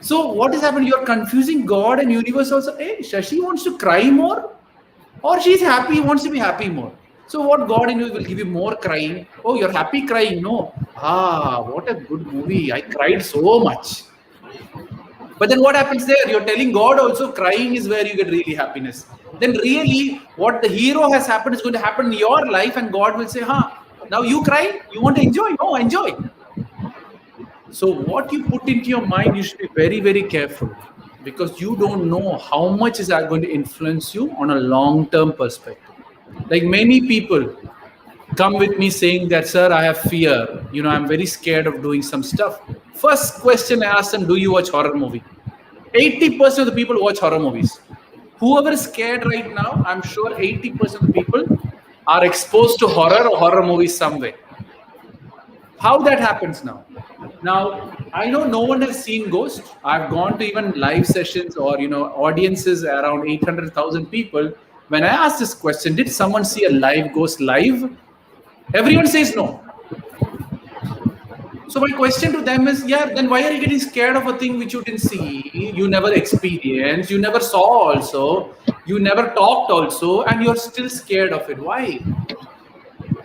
Speaker 1: So what is happening? You're confusing God and universe also. Hey, Shashi wants to cry more, or she's happy, wants to be happy more. So what God in you will give you more crying? Oh, you're happy crying? No. What a good movie. I cried so much. But then what happens there? You're telling God also crying is where you get really happiness. Then really what the hero has happened is going to happen in your life, and God will say, now you cry? You want to enjoy? No, enjoy. So what you put into your mind, you should be very, very careful, because you don't know how much is that going to influence you on a long-term perspective. Like many people come with me saying that, sir, I have fear. I'm very scared of doing some stuff. First question I ask them, do you watch horror movie? 80% of the people watch horror movies. Whoever is scared right now, I'm sure 80% of the people are exposed to horror or horror movies some way. How that happens now? Now, I know no one has seen Ghost. I've gone to even live sessions or, audiences around 800,000 people. When I ask this question, did someone see a live Ghost live? Everyone says no. So my question to them is, yeah, then why are you getting scared of a thing which you didn't see, you never experienced, you never saw also, you never talked also, and you're still scared of it? Why?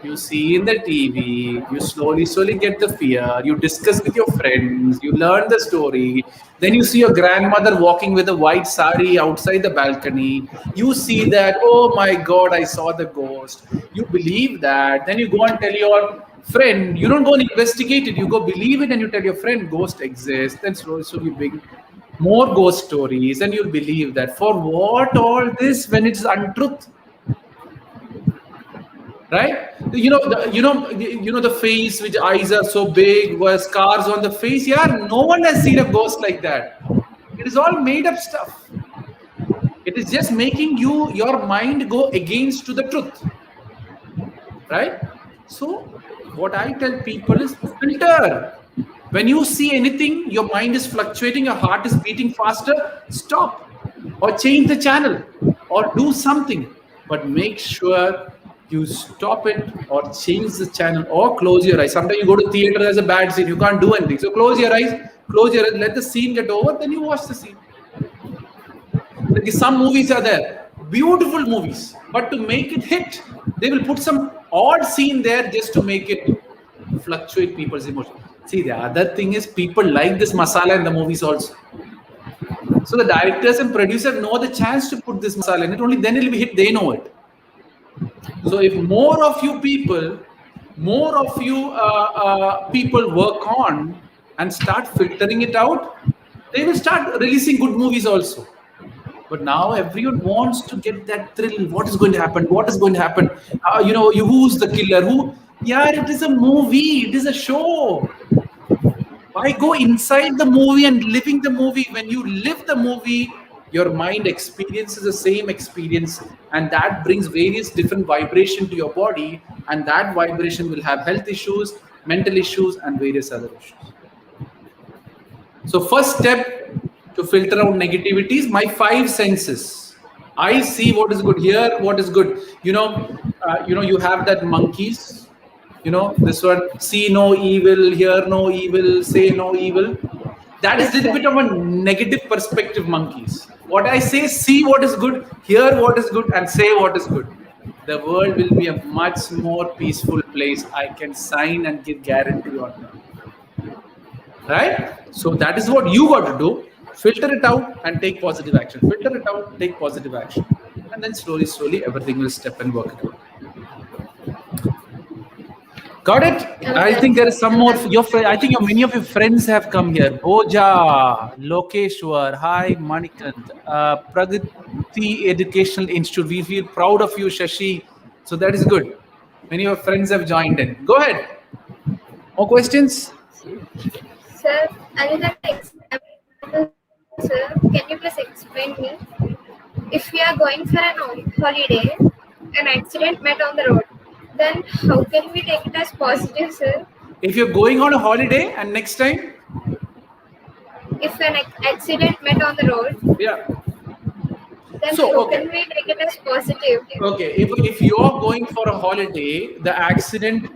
Speaker 1: You see in the TV, you slowly get the fear, you discuss with your friends, you learn the story, then you see your grandmother walking with a white sari outside the balcony, you see that, oh my God, I saw the ghost. You believe that, then you go and tell your friend, you don't go and investigate it, you go believe it and you tell your friend ghost exists, then slowly you bring more ghost stories and you'll believe that. For what all this when it's untruth? Right? The face which eyes are so big, where scars on the face. Yeah, no one has seen a ghost like that. It is all made up stuff. It is just making your mind go against to the truth. Right? So what I tell people is filter. When you see anything, your mind is fluctuating, your heart is beating faster, stop or change the channel or do something. but make sure you stop it or change the channel or close your eyes. Sometimes you go to theater, there's a bad scene, you can't do anything. So close your eyes, let the scene get over, then you watch the scene. Like some movies are there, beautiful movies, but to make it hit, they will put some odd scene there just to make it fluctuate people's emotions. See, the other thing is people like this masala in the movies also. So the directors and producers know the chance to put this masala in it, only then it will be hit, they know it. So if more of you people work on and start filtering it out, they will start releasing good movies also. But now everyone wants to get that thrill. What is going to happen? What is going to happen? Who's the killer? Who? Yeah, it is a movie. It is a show. Why go inside the movie and living the movie? When you live the movie, your mind experiences the same experience, and that brings various different vibration to your body, and that vibration will have health issues, mental issues, and various other issues. So first step to filter out negativities, my 5 senses. I see what is good, hear what is good. You have that monkeys. This one, see no evil, hear no evil, say no evil. That is a little bit of a negative perspective monkeys. What I say, see what is good, hear what is good, and say what is good. The world will be a much more peaceful place. I can sign and give guarantee on that. Right? So that is what you got to do. Filter it out and take positive action. Filter it out, take positive action. And then slowly, everything will step and work it out. Got it? I think there is some more. I think many of your friends have come here. Boja, Lokeshwar, hi Manikant, Pragati Educational Institute. We feel proud of you, Shashi. So that is good. Many of your friends have joined in. Go ahead. More questions?
Speaker 2: Sir, another example, sir. Can you please explain me? If we are going for an holiday, an accident met on the road, then how can we take it as positive, sir?
Speaker 1: If you're going on a holiday and next time?
Speaker 2: If an accident met on the road,
Speaker 1: yeah.
Speaker 2: Then how can we take it as positive?
Speaker 1: Okay, if you're going for a holiday, the accident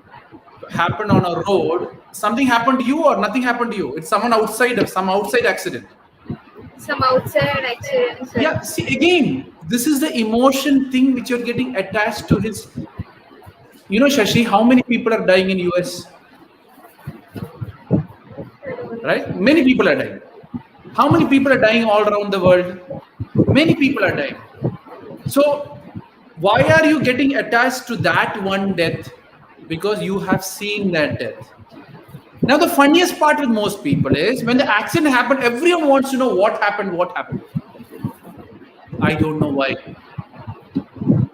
Speaker 1: happened on a road, something happened to you or nothing happened to you? It's some outside accident.
Speaker 2: Some outside accident, sir.
Speaker 1: Yeah, see, again, this is the emotion thing which you're getting attached to his. Shashi, how many people are dying in US? Right? Many people are dying. How many people are dying all around the world? Many people are dying. So, why are you getting attached to that one death? Because you have seen that death. Now, the funniest part with most people is when the accident happened, everyone wants to know what happened. I don't know why.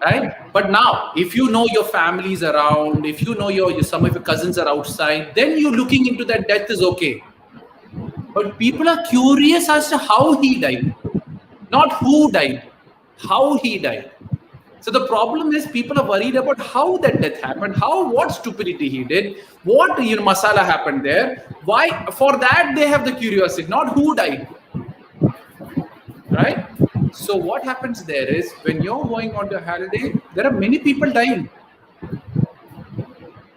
Speaker 1: Right? But now, if you know your family is around, if you know some of your cousins are outside, then you looking into that death is okay. But people are curious as to how he died. Not who died, how he died. So the problem is people are worried about how that death happened, what stupidity he did, what masala happened there. Why? For that they have the curiosity, not who died. Right? So what happens there is when you're going on to a holiday, there are many people dying.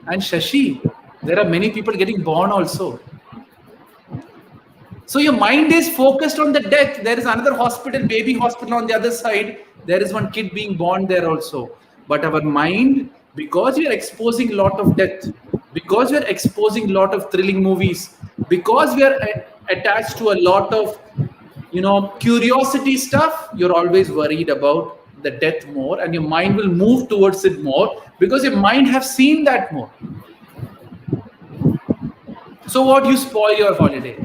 Speaker 1: And Shashi, there are many people getting born also. So your mind is focused on the death. There is another hospital, baby hospital on the other side. There is one kid being born there also. But our mind, because we are exposing a lot of death, because we are exposing a lot of thrilling movies, because we are attached to a lot of curiosity stuff, you're always worried about the death more, and your mind will move towards it more because your mind has seen that more. So what, you spoil your holiday?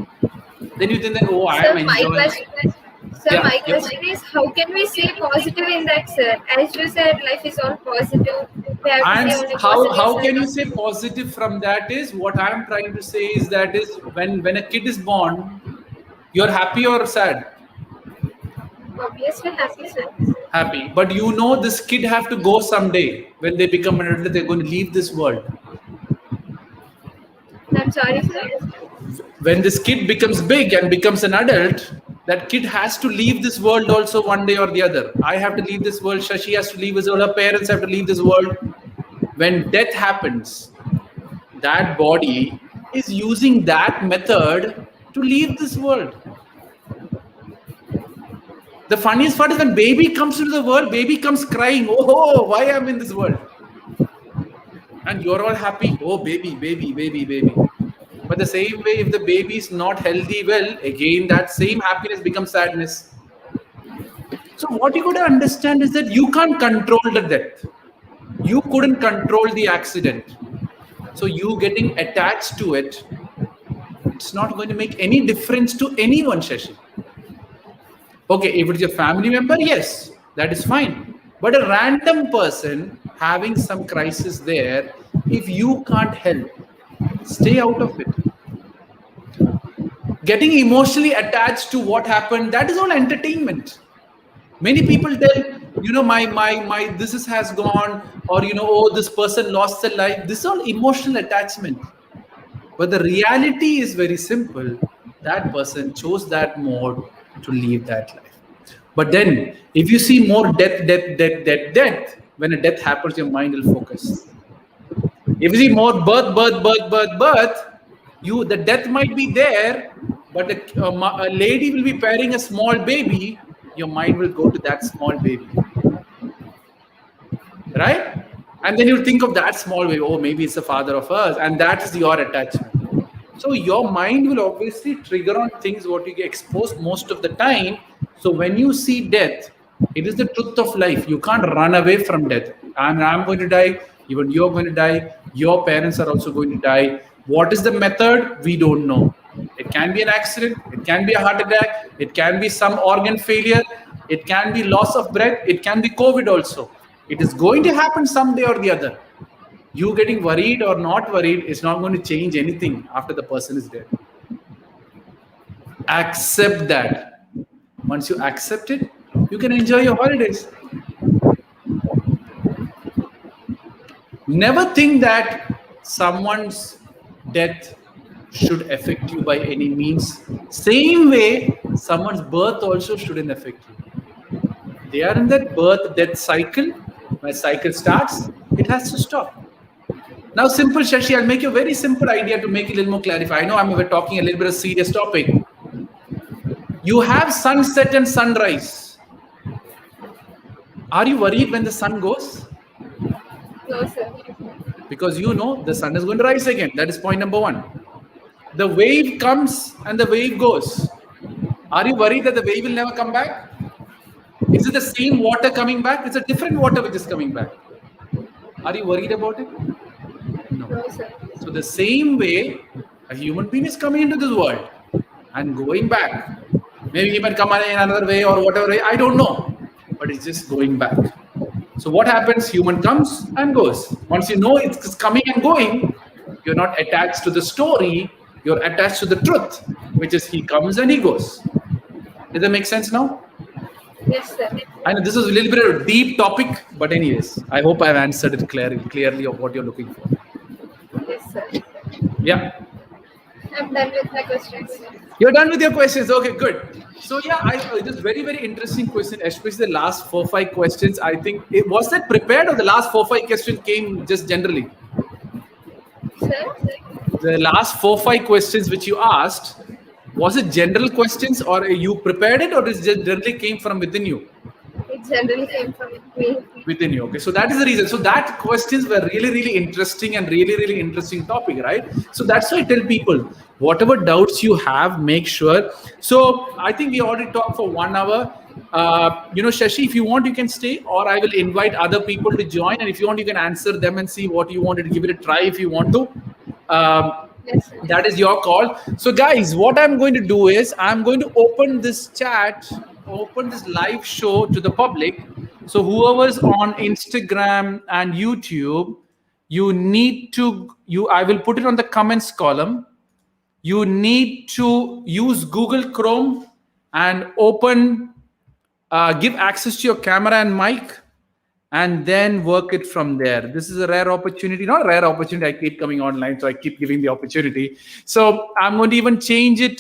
Speaker 1: Then you think that, I am enjoying.
Speaker 2: My question is, how can we say positive in that, sir? As you said, life is all positive.
Speaker 1: And how can you say positive from that is, what I am trying to say is that is when a kid is born, you're happy or sad?
Speaker 2: Obviously happy, sir.
Speaker 1: Happy. But this kid have to go someday. When they become an adult, they're going to leave this world.
Speaker 2: I'm sorry, sir.
Speaker 1: When this kid becomes big and becomes an adult, That kid has to leave this world also one day or the other. I have to leave this world. Shashi has to leave this world. Her parents have to leave this world. When death happens, that body is using that method to leave this world. The funniest part is when baby comes into the world, baby comes crying, oh, why I'm in this world? And you're all happy, oh, baby, baby, baby, baby. But the same way, if the baby is not healthy, well, again, that same happiness becomes sadness. So what you got to understand is that you can't control the death. You couldn't control the accident. So you getting attached to it, it's not going to make any difference to anyone, Shashi. Okay, if it's your family member, yes, that is fine. But a random person having some crisis there, if you can't help, stay out of it. Getting emotionally attached to what happened, that is all entertainment. Many people tell, my this has gone, or oh, this person lost their life. This is all emotional attachment. But the reality is very simple. That person chose that mode to live that life. But then, if you see more death, when a death happens, your mind will focus. If you see more birth, the death might be there, but a lady will be bearing a small baby, your mind will go to that small baby. Right? And then you think of that small baby, oh, maybe it's the father of us, and that is your attachment. So your mind will obviously trigger on things what you get exposed most of the time. So when you see death, it is the truth of life. You can't run away from death. I'm going to die. Even you're going to die. Your parents are also going to die. What is the method? We don't know. It can be an accident. It can be a heart attack. It can be some organ failure. It can be loss of breath. It can be COVID also. It is going to happen someday or the other. You getting worried or not worried is not going to change anything after the person is dead. Accept that. Once you accept it, you can enjoy your holidays. Never think that someone's death should affect you by any means. Same way, someone's birth also shouldn't affect you. They are in that birth-death cycle. When a cycle starts, it has to stop. Now, simple, Shashi, I'll make you a very simple idea to make it a little more clarified. I know we're talking a little bit of serious topic. You have sunset and sunrise. Are you worried when the sun goes?
Speaker 2: No, sir.
Speaker 1: Because you know the sun is going to rise again. That is point number one. The wave comes and the wave goes. Are you worried that the wave will never come back? Is it the same water coming back? It's a different water which is coming back. Are you worried about it? No.
Speaker 2: Sir.
Speaker 1: So the same way a human being is coming into this world and going back. Maybe he might come in another way or whatever way, I don't know. But it's just going back. So what happens? Human comes and goes. Once you know it's coming and going, you're not attached to the story, you're attached to the truth, which is he comes and he goes. Does that make sense now?
Speaker 2: Yes, sir.
Speaker 1: I know this is a little bit of a deep topic, but anyways, I hope I've answered it clearly of what you're looking for.
Speaker 2: Yes, sir.
Speaker 1: Yeah.
Speaker 2: I'm done with my questions.
Speaker 1: You're done with your questions. Okay, good. So yeah, this very, very interesting question, especially the last 4-5 questions. I think was that prepared or the last 4-5 questions came just generally?
Speaker 2: Sir?
Speaker 1: The last 4-5 questions which you asked, was it general questions or you prepared it or it just generally came from within you?
Speaker 2: It generally came from me.
Speaker 1: Within you. Okay, so that is the reason. So that questions were really, really interesting and really, really interesting topic, right? So that's why I tell people, whatever doubts you have, make sure. So I think we already talked for 1 hour. Shashi, if you want, you can stay, or I will invite other people to join. And if you want, you can answer them and see what you wanted to give it a try if you want to.
Speaker 2: Yes, sir.
Speaker 1: That is your call. So guys, what I'm going to do is I'm going to open this chat, open this live show to the public. So whoever's on Instagram and YouTube, I will put it on the comments column. You need to use Google Chrome and give access to your camera and mic and then work it from there. This is a rare opportunity, not a rare opportunity. I keep coming online, so I keep giving the opportunity. So I'm going to even change it,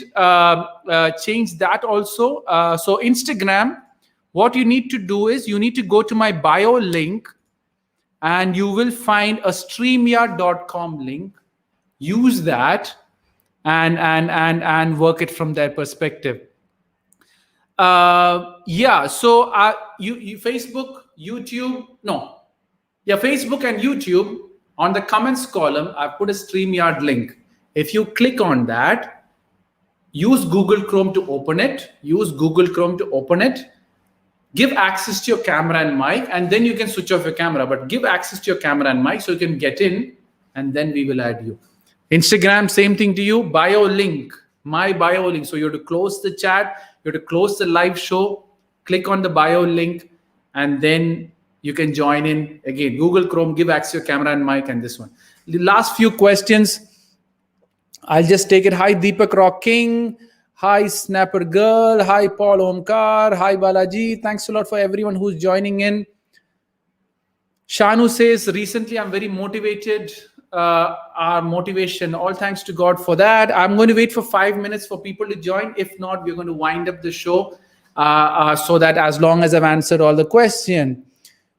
Speaker 1: change that also. So Instagram, what you need to do is you need to go to my bio link, and you will find a streamyard.com link. Use that and work it from their perspective. Yeah, so you Facebook, YouTube, no, yeah, Facebook and YouTube. On the comments column, I put a StreamYard link. If you click on that, use Google Chrome to open it. Give access to your camera and mic, and then you can switch off your camera, but give access to your camera and mic so you can get in, and then we will add you. Instagram, same thing to you. Bio link, my bio link. So you have to close the chat, you have to close the live show, click on the bio link, and then you can join in. Again, Google Chrome, give access to your camera and mic, and this one. The last few questions, I'll just take it. Hi, Deepak Rock King. Hi, Snapper Girl. Hi, Paul Omkar. Hi, Balaji. Thanks a lot for everyone who's joining in. Shanu says, recently I'm very motivated. Our motivation, all thanks to God for that. I'm going to wait for 5 minutes for people to join. If not, we're going to wind up the show so that as long as I've answered all the questions.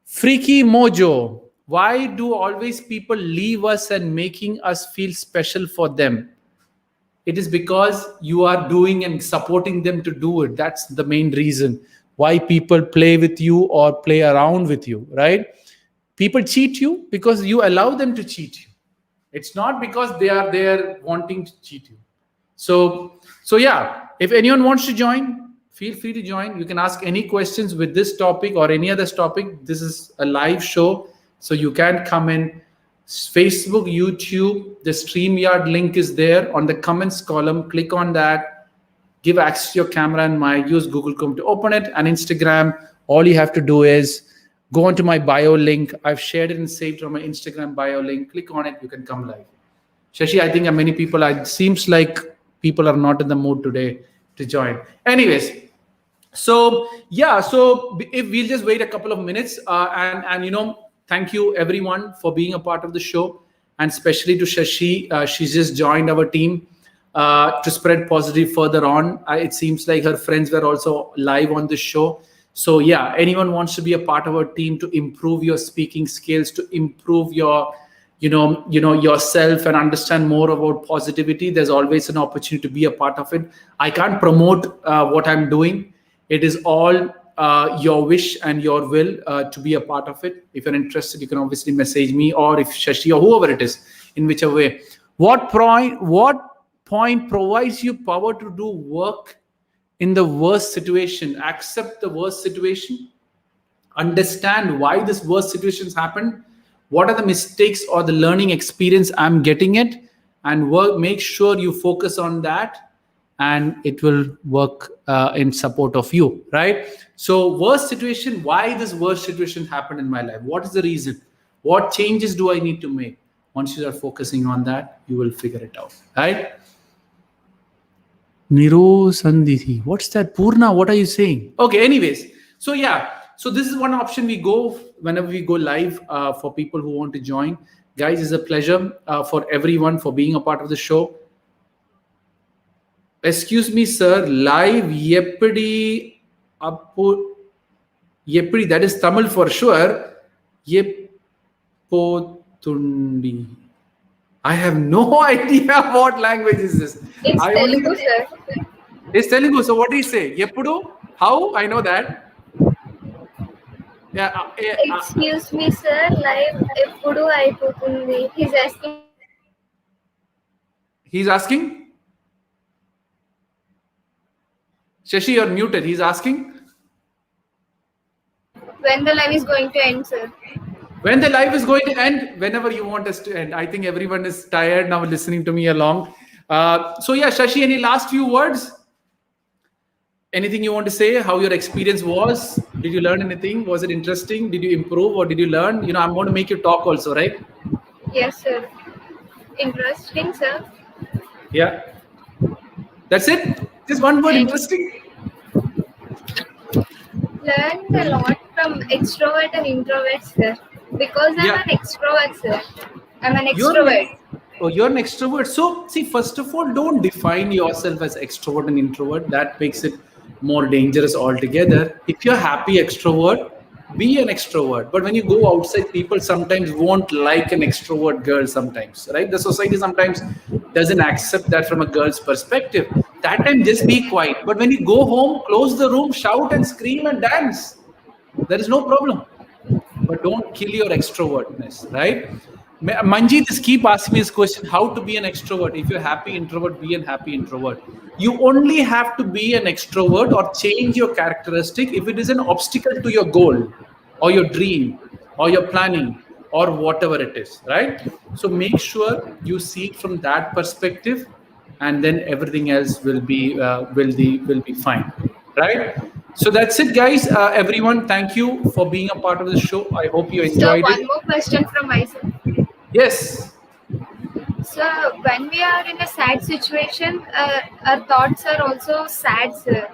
Speaker 1: Freaky Mojo, why do always people leave us and making us feel special for them? It is because you are doing and supporting them to do it. That's the main reason why people play with you or play around with you, right? People cheat you because you allow them to cheat you. It's not because they are there wanting to cheat you. So yeah, if anyone wants to join, feel free to join. You can ask any questions with this topic or any other topic. This is a live show, so you can come in. Facebook, YouTube, the StreamYard link is there on the comments column. Click on that, give access to your camera and mic, use Google Chrome to open it. And Instagram, all you have to do is go onto my bio link. I've shared it and saved on my Instagram bio link. Click on it, you can come live. Shashi, I think many people, it seems like people are not in the mood today to join. Anyways, so yeah, so if we'll just wait a couple of minutes and thank you everyone for being a part of the show, and especially to Shashi. She's just joined our team to spread positive further on. It seems like her friends were also live on the show. So yeah, anyone wants to be a part of our team to improve your speaking skills, to improve your, yourself and understand more about positivity, there's always an opportunity to be a part of it. I can't promote what I'm doing. It is all your wish and your will to be a part of it. If you're interested, you can obviously message me, or if Shashi or whoever it is, in whichever way. What point provides you power to do work in the worst situation? Accept the worst situation. Understand why this worst situations happened. What are the mistakes or the learning experience I'm getting it, and make sure you focus on that, and it will work in support of you, right? So worst situation, why this worst situation happened in my life? What is the reason? What changes do I need to make? Once you are focusing on that, you will figure it out, right? Niro Sandhithi. What's that? Purna, what are you saying? Okay, anyways. So yeah, so this is one option we go whenever we go live for people who want to join. Guys, it's a pleasure for everyone for being a part of the show. Excuse me, sir. Live Yeppidi Yeppidi, that is Tamil for sure. Yeppotundi. I have no idea what language is this.
Speaker 2: It's Telugu, sir.
Speaker 1: It's Telugu. So what do you say? Yeppudu? How? I know that. Yeah.
Speaker 2: Excuse me, sir. Live eppudu aipotundi. He's asking.
Speaker 1: He's asking? Shashi, you're muted. He's asking?
Speaker 2: When the live is going to end, sir.
Speaker 1: When the live is going to end, whenever you want us to end. I think everyone is tired now listening to me along. So yeah, Shashi, any last few words? Anything you want to say? How your experience was? Did you learn anything? Was it interesting? Did you improve or did you learn? I'm going to make you talk also, right?
Speaker 2: Yes, sir. Interesting, sir.
Speaker 1: Yeah. That's it? Just one word, interesting?
Speaker 2: Learned a lot from extrovert and introvert, sir. Because I'm
Speaker 1: Yeah,
Speaker 2: an extrovert, sir. I'm an
Speaker 1: you're an,
Speaker 2: extrovert.
Speaker 1: oh, you're an extrovert. So, see, first of all, don't define yourself as extrovert and introvert. That makes it more dangerous altogether. If you're happy extrovert, be an extrovert. But when you go outside, people sometimes won't like an extrovert girl sometimes, right? The society sometimes doesn't accept that from a girl's perspective. That time, just be quiet. But when you go home, close the room, shout and scream and dance. There is no problem, but don't kill your extrovertness, right? Manjeet is keep asking me this question: how to be an extrovert? If you're happy introvert, be an happy introvert. You only have to be an extrovert or change your characteristic if it is an obstacle to your goal or your dream or your planning or whatever it is, right? So make sure you see it from that perspective, and then everything else will be fine, right? So that's it, guys. Everyone, thank you for being a part of the show. I hope you
Speaker 2: So
Speaker 1: enjoyed it.
Speaker 2: one more question from myself.
Speaker 1: Yes,
Speaker 2: So when we are in a sad situation, our thoughts are also sad, sir.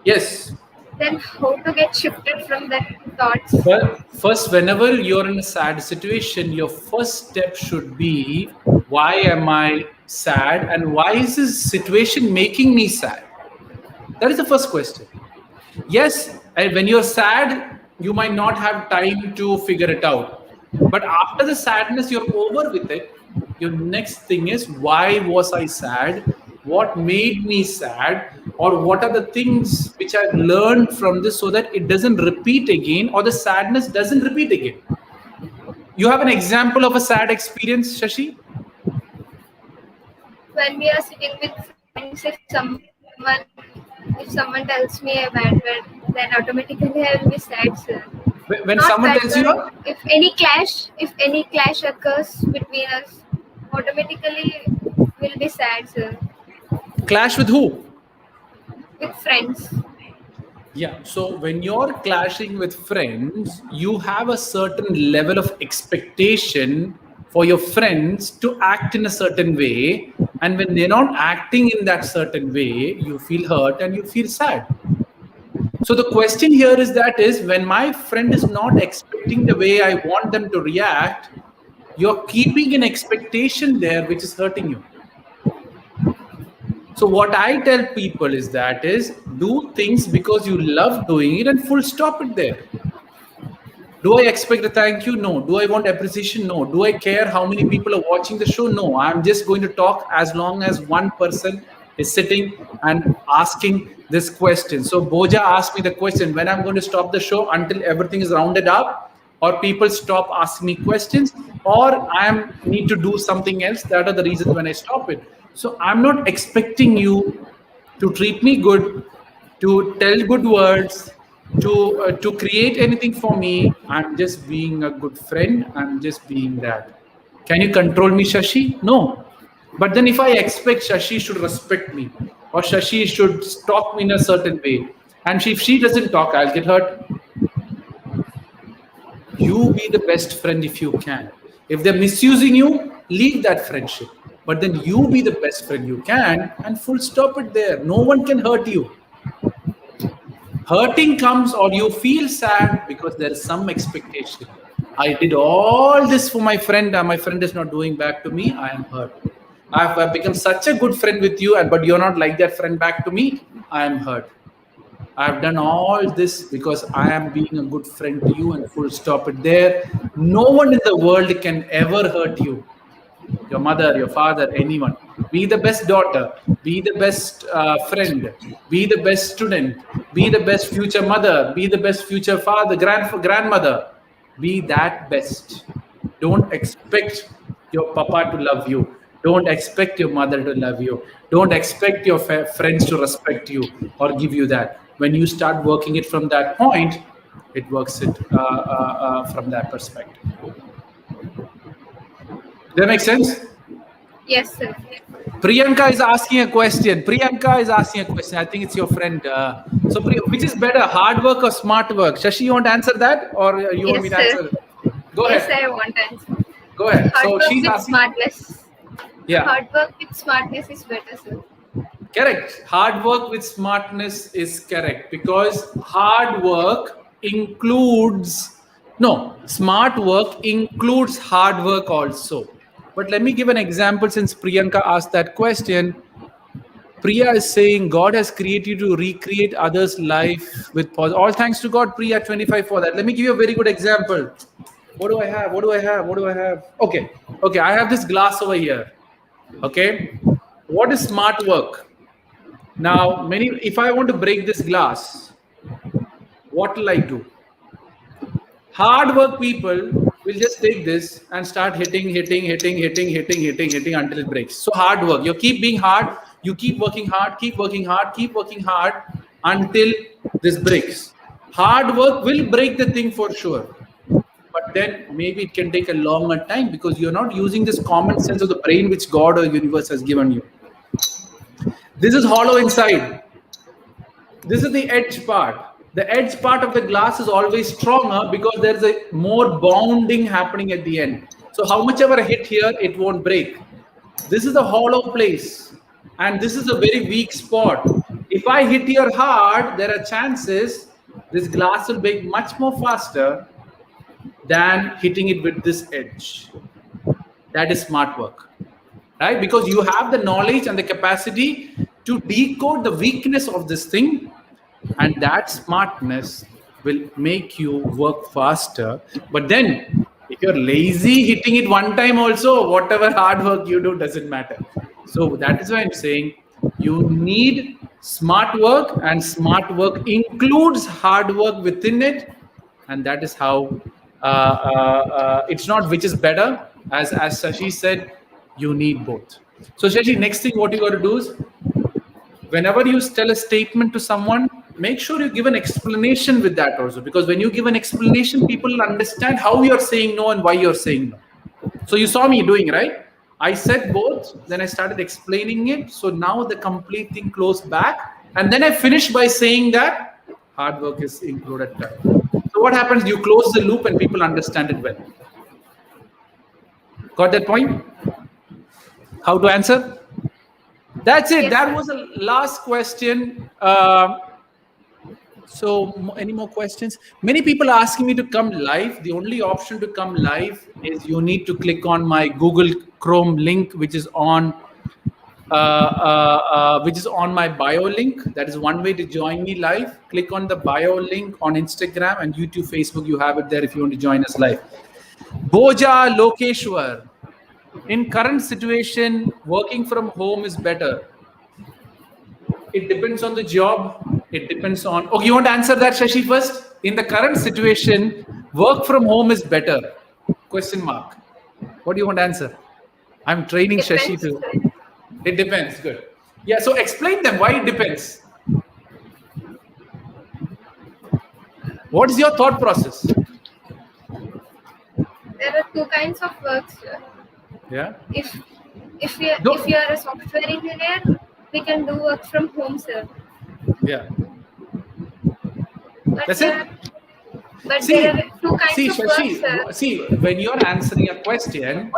Speaker 1: yes.
Speaker 2: Then how to get shifted from that thoughts?
Speaker 1: Well, first, whenever you're in a sad situation, your first step should be, why am I sad, and why is this situation making me sad? That is the first question. Yes, and when you're sad, you might not have time to figure it out. But after the sadness, you're over with it. Your next thing is, why was I sad? What made me sad? Or what are the things which I've learned from this so that it doesn't repeat again, or the sadness doesn't repeat again? You have an example of a sad experience, Shashi?
Speaker 2: When we are sitting with friends, if someone tells me a bad word, then automatically I will be sad, sir.
Speaker 1: When
Speaker 2: Not
Speaker 1: someone
Speaker 2: bad
Speaker 1: tells you,
Speaker 2: word. If any clash occurs between us, automatically will be sad, sir.
Speaker 1: clash with who?
Speaker 2: With friends.
Speaker 1: Yeah, so when you're clashing with friends, you have a certain level of expectation for your friends to act in a certain way. And when they're not acting in that certain way, you feel hurt and you feel sad. So the question here is when my friend is not expecting the way I want them to react, you're keeping an expectation there which is hurting you. So what I tell people is do things because you love doing it and full stop it there. Do I expect a thank you? No. Do I want appreciation? No. Do I care how many people are watching the show? No. I'm just going to talk as long as one person is sitting and asking this question. So Boja asked me the question when I'm going to stop the show until everything is rounded up, or people stop asking me questions, or I need to do something else. That are the reasons when I stop it. So I'm not expecting you to treat me good, to tell good words, to create anything for me. I'm just being a good friend. I'm just being that. Can you control me, Shashi? No. But then if I expect Shashi should respect me, or Shashi should talk me in a certain way, and if she doesn't talk, I'll get hurt. You be the best friend if you can. If they're misusing you, leave that friendship. But then you be the best friend you can, and full stop it there. No one can hurt you. Hurting comes, or you feel sad because there is some expectation. I did all this for my friend, and my friend is not doing back to me. I am hurt. I've become such a good friend with you, but you're not like that friend back to me. I am hurt. I've done all this because I am being a good friend to you, and full stop it there. No one in the world can ever hurt you. Your mother, your father, anyone. Be the best daughter, be the best friend, be the best student, be the best future mother, be the best future father, grandmother. Be that best. Don't expect your papa to love you. Don't expect your mother to love you. Don't expect your friends to respect you or give you that. When you start working it from that point, it works it from that perspective. Does that make sense?
Speaker 2: Yes, sir.
Speaker 1: Priyanka is asking a question. Priyanka is asking a question. I think it's your friend. Which is better, hard work or smart work? Shashi, you want to answer that, or you want
Speaker 2: Yes,
Speaker 1: me to
Speaker 2: sir.
Speaker 1: answer? Go
Speaker 2: Yes,
Speaker 1: ahead.
Speaker 2: I want answer.
Speaker 1: Go ahead.
Speaker 2: Hard
Speaker 1: So
Speaker 2: work
Speaker 1: she's
Speaker 2: with
Speaker 1: asking.
Speaker 2: smartness.
Speaker 1: Yeah,
Speaker 2: Hard work with smartness is better, sir.
Speaker 1: correct. Hard work with smartness is correct, because hard work smart work includes hard work also. But let me give an example since Priyanka asked that question. Priya is saying God has created you to recreate others' life with positive. All thanks to God, Priya 25 for that. Let me give you a very good example. What do I have? What do I have? What do I have? Okay. Okay. I have this glass over here. Okay. What is smart work? Now, if I want to break this glass, what will I do? Hard work people will just take this and start hitting until it breaks. So hard work. You keep being hard. You keep working hard, keep working hard, keep working hard until this breaks. Hard work will break the thing for sure. But then maybe it can take a longer time because you're not using this common sense of the brain which God or universe has given you. This is hollow inside. This is the edge part. The edge part of the glass is always stronger because there's a more bonding happening at the end. So how much ever I hit here, it won't break. This is a hollow place. And this is a very weak spot. If I hit here hard, there are chances this glass will break much more faster than hitting it with this edge. That is smart work, right? Because you have the knowledge and the capacity to decode the weakness of this thing, and that smartness will make you work faster. But then if you're lazy, hitting it one time also, whatever hard work you do doesn't matter. So that is why I'm saying you need smart work, and smart work includes hard work within it. And that is how it's not which is better. As Sasi said, you need both. So Shashi, next thing what you got to do is, whenever you tell a statement to someone, make sure you give an explanation with that also. Because when you give an explanation, people will understand how you're saying no and why you're saying no. So you saw me doing, right? I said both, then I started explaining it. So now the complete thing closed back. And then I finished by saying that hard work is included. So what happens? You close the loop and people understand it well. Got that point? How to answer? That's it.
Speaker 2: Yes,
Speaker 1: That
Speaker 2: sir.
Speaker 1: was the last question. So any more questions? Many people are asking me to come live. The only option to come live is you need to click on my Google Chrome link, which is on my bio link. That is one way to join me live. Click on the bio link on Instagram and YouTube, Facebook. You have it there if you want to join us live. Boja Lokeshwar. In current situation, working from home is better. It depends on the job. It depends on... Oh, you want to answer that, Shashi, first? In the current situation, work from home is better. Question mark. What do you want to answer? I'm training Shashi
Speaker 2: Depends,
Speaker 1: to...
Speaker 2: sir.
Speaker 1: It depends. Good. Yeah, so explain them why it depends. What is your thought process?
Speaker 2: There are two kinds of works, sir.
Speaker 1: Yeah.
Speaker 2: If you are a software engineer, we can do work from home, sir.
Speaker 1: Yeah.
Speaker 2: But
Speaker 1: That's
Speaker 2: there
Speaker 1: it.
Speaker 2: are two kinds of work,
Speaker 1: Shashi,
Speaker 2: sir.
Speaker 1: see, when you're answering a question,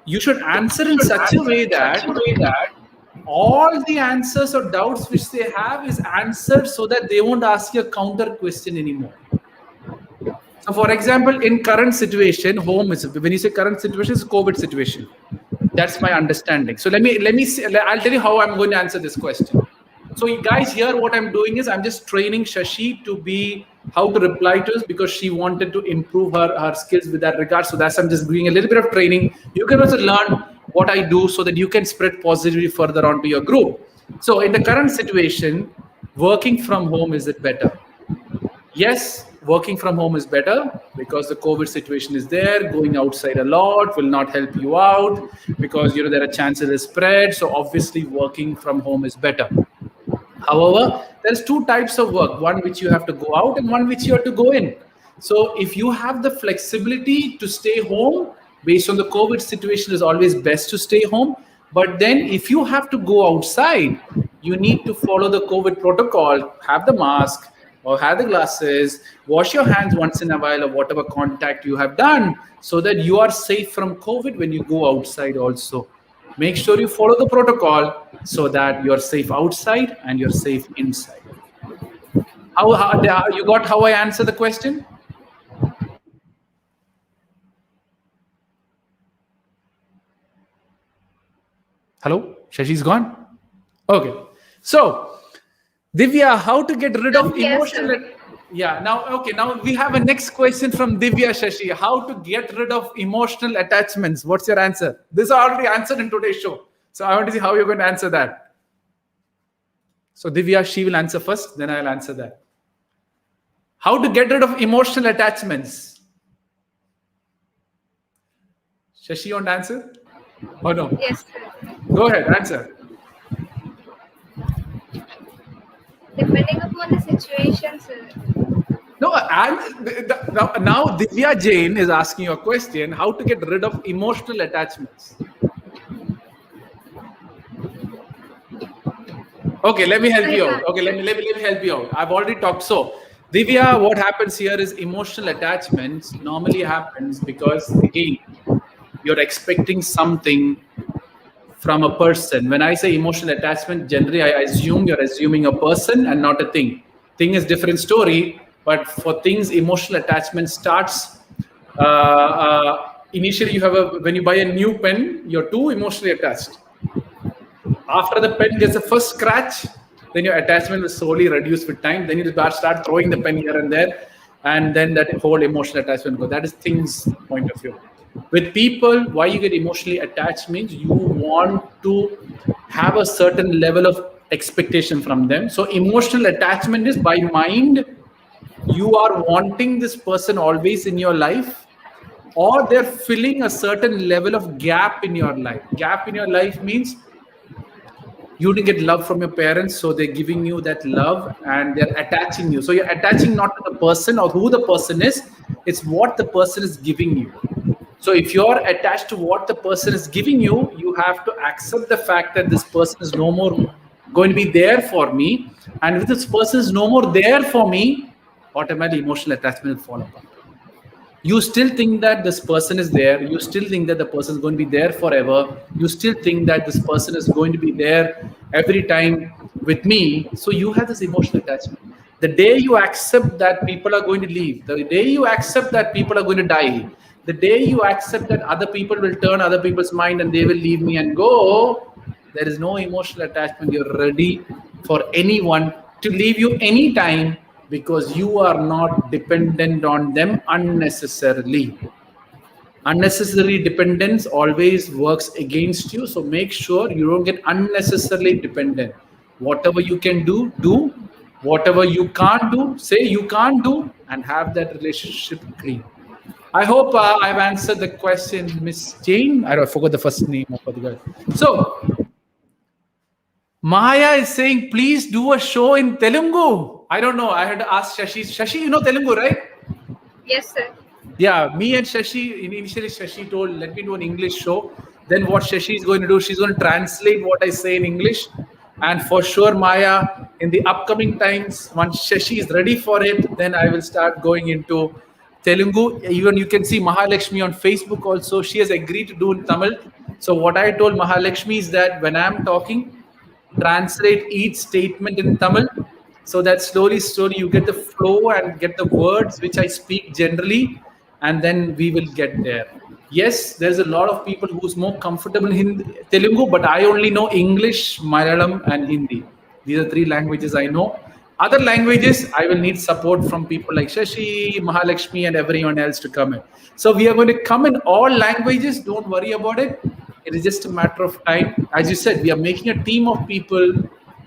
Speaker 1: you should answer in such a way that all the answers or doubts which they have is answered so that they won't ask you a counter question anymore. So, for example, in current situation, home is, when you say current situation, it's COVID situation. That's my understanding. So let me see, I'll tell you how I'm going to answer this question. So you guys, here what I'm doing is I'm just training Shashi to be how to reply to us, because she wanted to improve her skills with that regard. So that's I'm just doing a little bit of training. You can also learn what I do so that you can spread positivity further onto your group. So in the current situation, working from home, is it better? Yes, working from home is better because the COVID situation is there. Going outside a lot will not help you out because there are chances of spread. So obviously working from home is better. However, there's two types of work, one which you have to go out and one which you have to go in. So if you have the flexibility to stay home based on the COVID situation, is always best to stay home. But then if you have to go outside, you need to follow the COVID protocol, have the mask or have the glasses, wash your hands once in a while or whatever contact you have done so that you are safe from COVID when you go outside also. Make sure you follow the protocol so that you're safe outside and you're safe inside. How you got how I answer the question? Hello, Shashi's gone. Okay, so Divya, how to get rid of
Speaker 2: I'm here,
Speaker 1: emotional?
Speaker 2: sir.
Speaker 1: Yeah, now okay, now we have a next question from Divya Shashi. How to get rid of emotional attachments? What's your answer? This I already answered in today's show, so I want to see how you're going to answer that. So Divya, she will answer first, then I'll answer that. How to get rid of emotional attachments? Shashi, you want to answer? Oh no,
Speaker 2: Yes, sir.
Speaker 1: go ahead, answer.
Speaker 2: Depending upon the situation, sir.
Speaker 1: No, now Divya Jain is asking you a question: how to get rid of emotional attachments? Okay, let me help
Speaker 2: I
Speaker 1: you out.
Speaker 2: can't,
Speaker 1: Okay,
Speaker 2: sir.
Speaker 1: let me help you out. I've already talked. So, Divya, what happens here is emotional attachments normally happens because again, you're expecting something from a person. When I say emotional attachment, generally I assume you're assuming a person and not a thing. Thing is different story, but for things, emotional attachment starts. Initially, you have a when you buy a new pen, you're too emotionally attached. After the pen gets the first scratch, then your attachment will slowly reduce with time. Then you start throwing the pen here and there, and then that whole emotional attachment goes. That is things point of view. With people, why you get emotionally attached means you want to have a certain level of expectation from them. So emotional attachment is by mind. You are wanting this person always in your life, or they're filling a certain level of gap in your life. Gap in your life means you didn't get love from your parents, so they're giving you that love and they're attaching you. So you're attaching not to the person or who the person is, it's what the person is giving you. So if you're attached to what the person is giving you, you have to accept the fact that this person is no more going to be there for me. And if this person is no more there for me, automatically emotional attachment will fall apart. You still think that this person is there, you still think that the person is going to be there forever, you still think that this person is going to be there every time with me, so you have this emotional attachment. The day you accept that people are going to leave, the day you accept that people are going to die, the day you accept that other people will turn other people's mind and they will leave me and go, there is no emotional attachment. You're ready for anyone to leave you anytime because you are not dependent on them unnecessarily. Unnecessary dependence always works against you. So make sure you don't get unnecessarily dependent. Whatever you can do, do. Whatever you can't do, say you can't do and have that relationship clean. I hope I've answered the question, Miss Jane. I forgot the first name of the girl. So Maya is saying, please do a show in Telugu. I don't know. I had to ask Shashi. Shashi, you know Telugu, right?
Speaker 2: Yes, sir.
Speaker 1: Yeah, me and Shashi, initially Shashi told, let me do an English show. Then what Shashi is going to do, she's going to translate what I say in English. And for sure, Maya, in the upcoming times, once Shashi is ready for it, then I will start going into Telugu. Even you can see Mahalakshmi on Facebook also. She has agreed to do in Tamil. So what I told Mahalakshmi is that when I'm talking, translate each statement in Tamil so that slowly you get the flow and get the words which I speak generally, and then we will get there. Yes, there's a lot of people who's more comfortable in Telugu, but I only know English, Malayalam, and Hindi. These are three languages I know. Other languages, I will need support from people like Shashi, Mahalakshmi, and everyone else to come in. So we are going to come in all languages. Don't worry about it. It is just a matter of time. As you said, we are making a team of people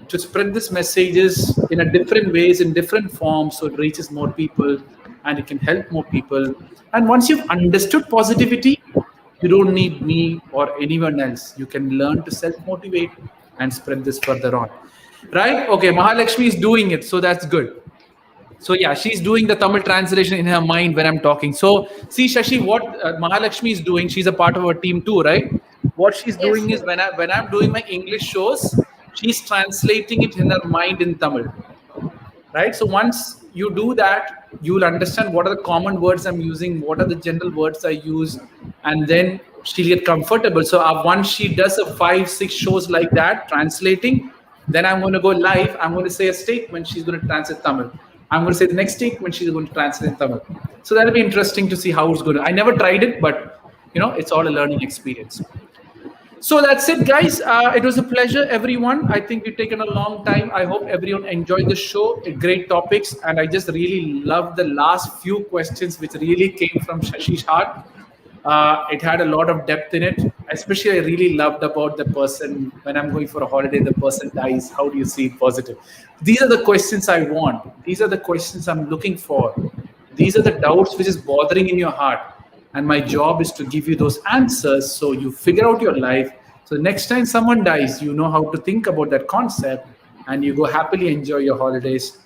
Speaker 1: to spread these messages in a different ways, in different forms, so it reaches more people and it can help more people. And once you've understood positivity, you don't need me or anyone else. You can learn to self-motivate and spread this further on. Right? Okay, Mahalakshmi is doing it, so that's good. So yeah, she's doing the Tamil translation in her mind when I'm talking. So see, Shashi, what Mahalakshmi is doing, she's a part of our team too, right? What she's
Speaker 2: Yes,
Speaker 1: doing is
Speaker 2: sir.
Speaker 1: when I'm doing my English shows, she's translating it in her mind in Tamil, right? So once you do that, you'll understand what are the common words I'm using, what are the general words I use, and then she'll get comfortable. So once she does a 5-6 shows like that, translating, then I'm going to go live. I'm going to say a statement. She's going to translate Tamil. I'm going to say the next take when she's going to translate in Tamil. So that'll be interesting to see how it's going to. I never tried it, but it's all a learning experience. So that's it, guys. It was a pleasure, everyone. I think we've taken a long time. I hope everyone enjoyed the show. Great topics. And I just really loved the last few questions, which really came from Shashi's heart. It had a lot of depth in it. Especially, I really loved about the person. When I'm going for a holiday, the person dies. How do you see it positive? These are the questions I want. These are the questions I'm looking for. These are the doubts which is bothering in your heart. And my job is to give you those answers so you figure out your life. So next time someone dies, you know how to think about that concept and you go happily enjoy your holidays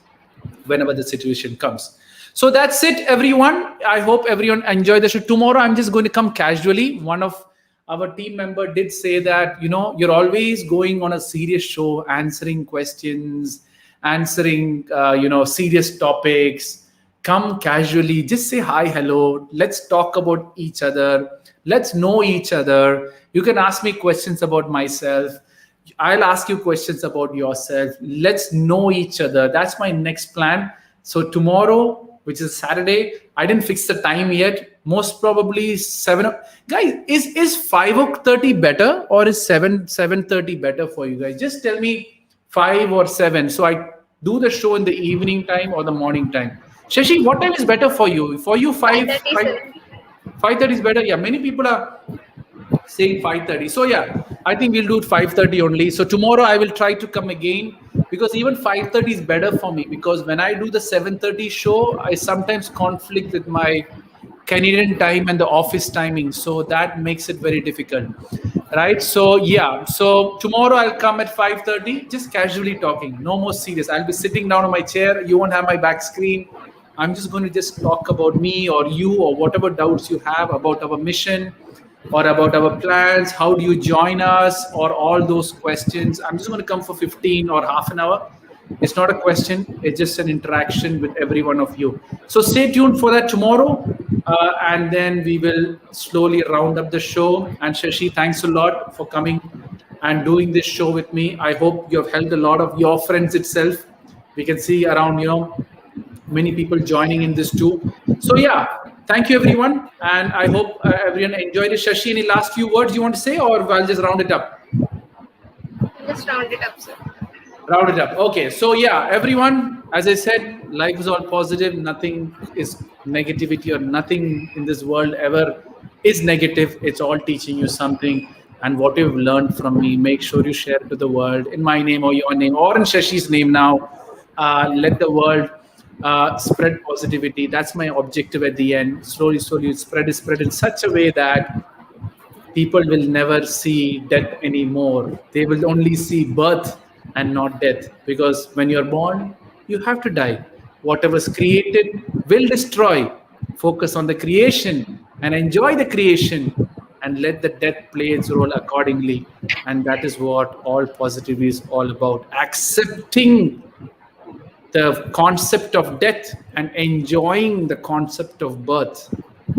Speaker 1: whenever the situation comes. So that's it, everyone. I hope everyone enjoyed the show. Tomorrow, I'm just going to come casually. One of our team member did say that, you're always going on a serious show, answering questions, answering, serious topics. Come casually, just say hi, hello. Let's talk about each other. Let's know each other. You can ask me questions about myself. I'll ask you questions about yourself. Let's know each other. That's my next plan. So tomorrow, which is Saturday, I didn't fix the time yet. Most probably 7. Guys, is 5:30 better or is 7:30 better for you guys? Just tell me 5 or 7. So I do the show in the evening time or the morning time. Shashi, what time is better for you? For you, 5:30 is better. Yeah, many people are saying 5:30. So yeah, I think we'll do it 5:30 only. So tomorrow I will try to come again because even 5:30 is better for me because when I do the 7:30 show, I sometimes conflict with my Canadian time and the office timing. So that makes it very difficult. Right. So yeah. So tomorrow I'll come at 5:30, just casually talking. No more serious. I'll be sitting down on my chair. You won't have my back screen. I'm just going to just talk about me or you or whatever doubts you have about our mission or about our plans. How do you join us or all those questions? I'm just going to come for 15 or half an hour. It's not a question. It's just an interaction with every one of you. So stay tuned for that tomorrow. And then we will slowly round up the show. And Shashi, thanks a lot for coming and doing this show with me. I hope you have helped a lot of your friends itself. We can see around, many people joining in this too. So yeah, thank you everyone. And I hope everyone enjoyed it. Shashi, any last few words you want to say or I'll just round it up?
Speaker 2: Just round it up, sir.
Speaker 1: Round it up. Okay. So yeah, everyone, as I said, life is all positive. Nothing is negativity or nothing in this world ever is negative. It's all teaching you something. And what you've learned from me, make sure you share it to the world in my name or your name or in Shashi's name now. Let the world spread positivity. That's my objective at the end. Slowly, spread in such a way that people will never see death anymore. They will only see birth and not death. Because when you're born, you have to die. Whatever's created will destroy. Focus on the creation and enjoy the creation and let the death play its role accordingly. And that is what all positivity is all about. Accepting the concept of death and enjoying the concept of birth.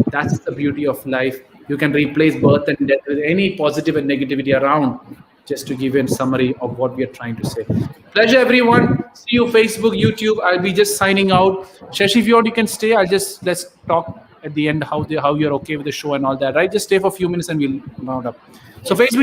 Speaker 1: That's the beauty of life. You can replace birth and death with any positive and negativity around, just to give you a summary of what we are trying to say. Pleasure, everyone. See you Facebook, YouTube. I'll be just signing out. Shashi, if you want, you can stay. Let's talk at the end how you're okay with the show and all that, right? Just stay for a few minutes and we'll round up. So Facebook,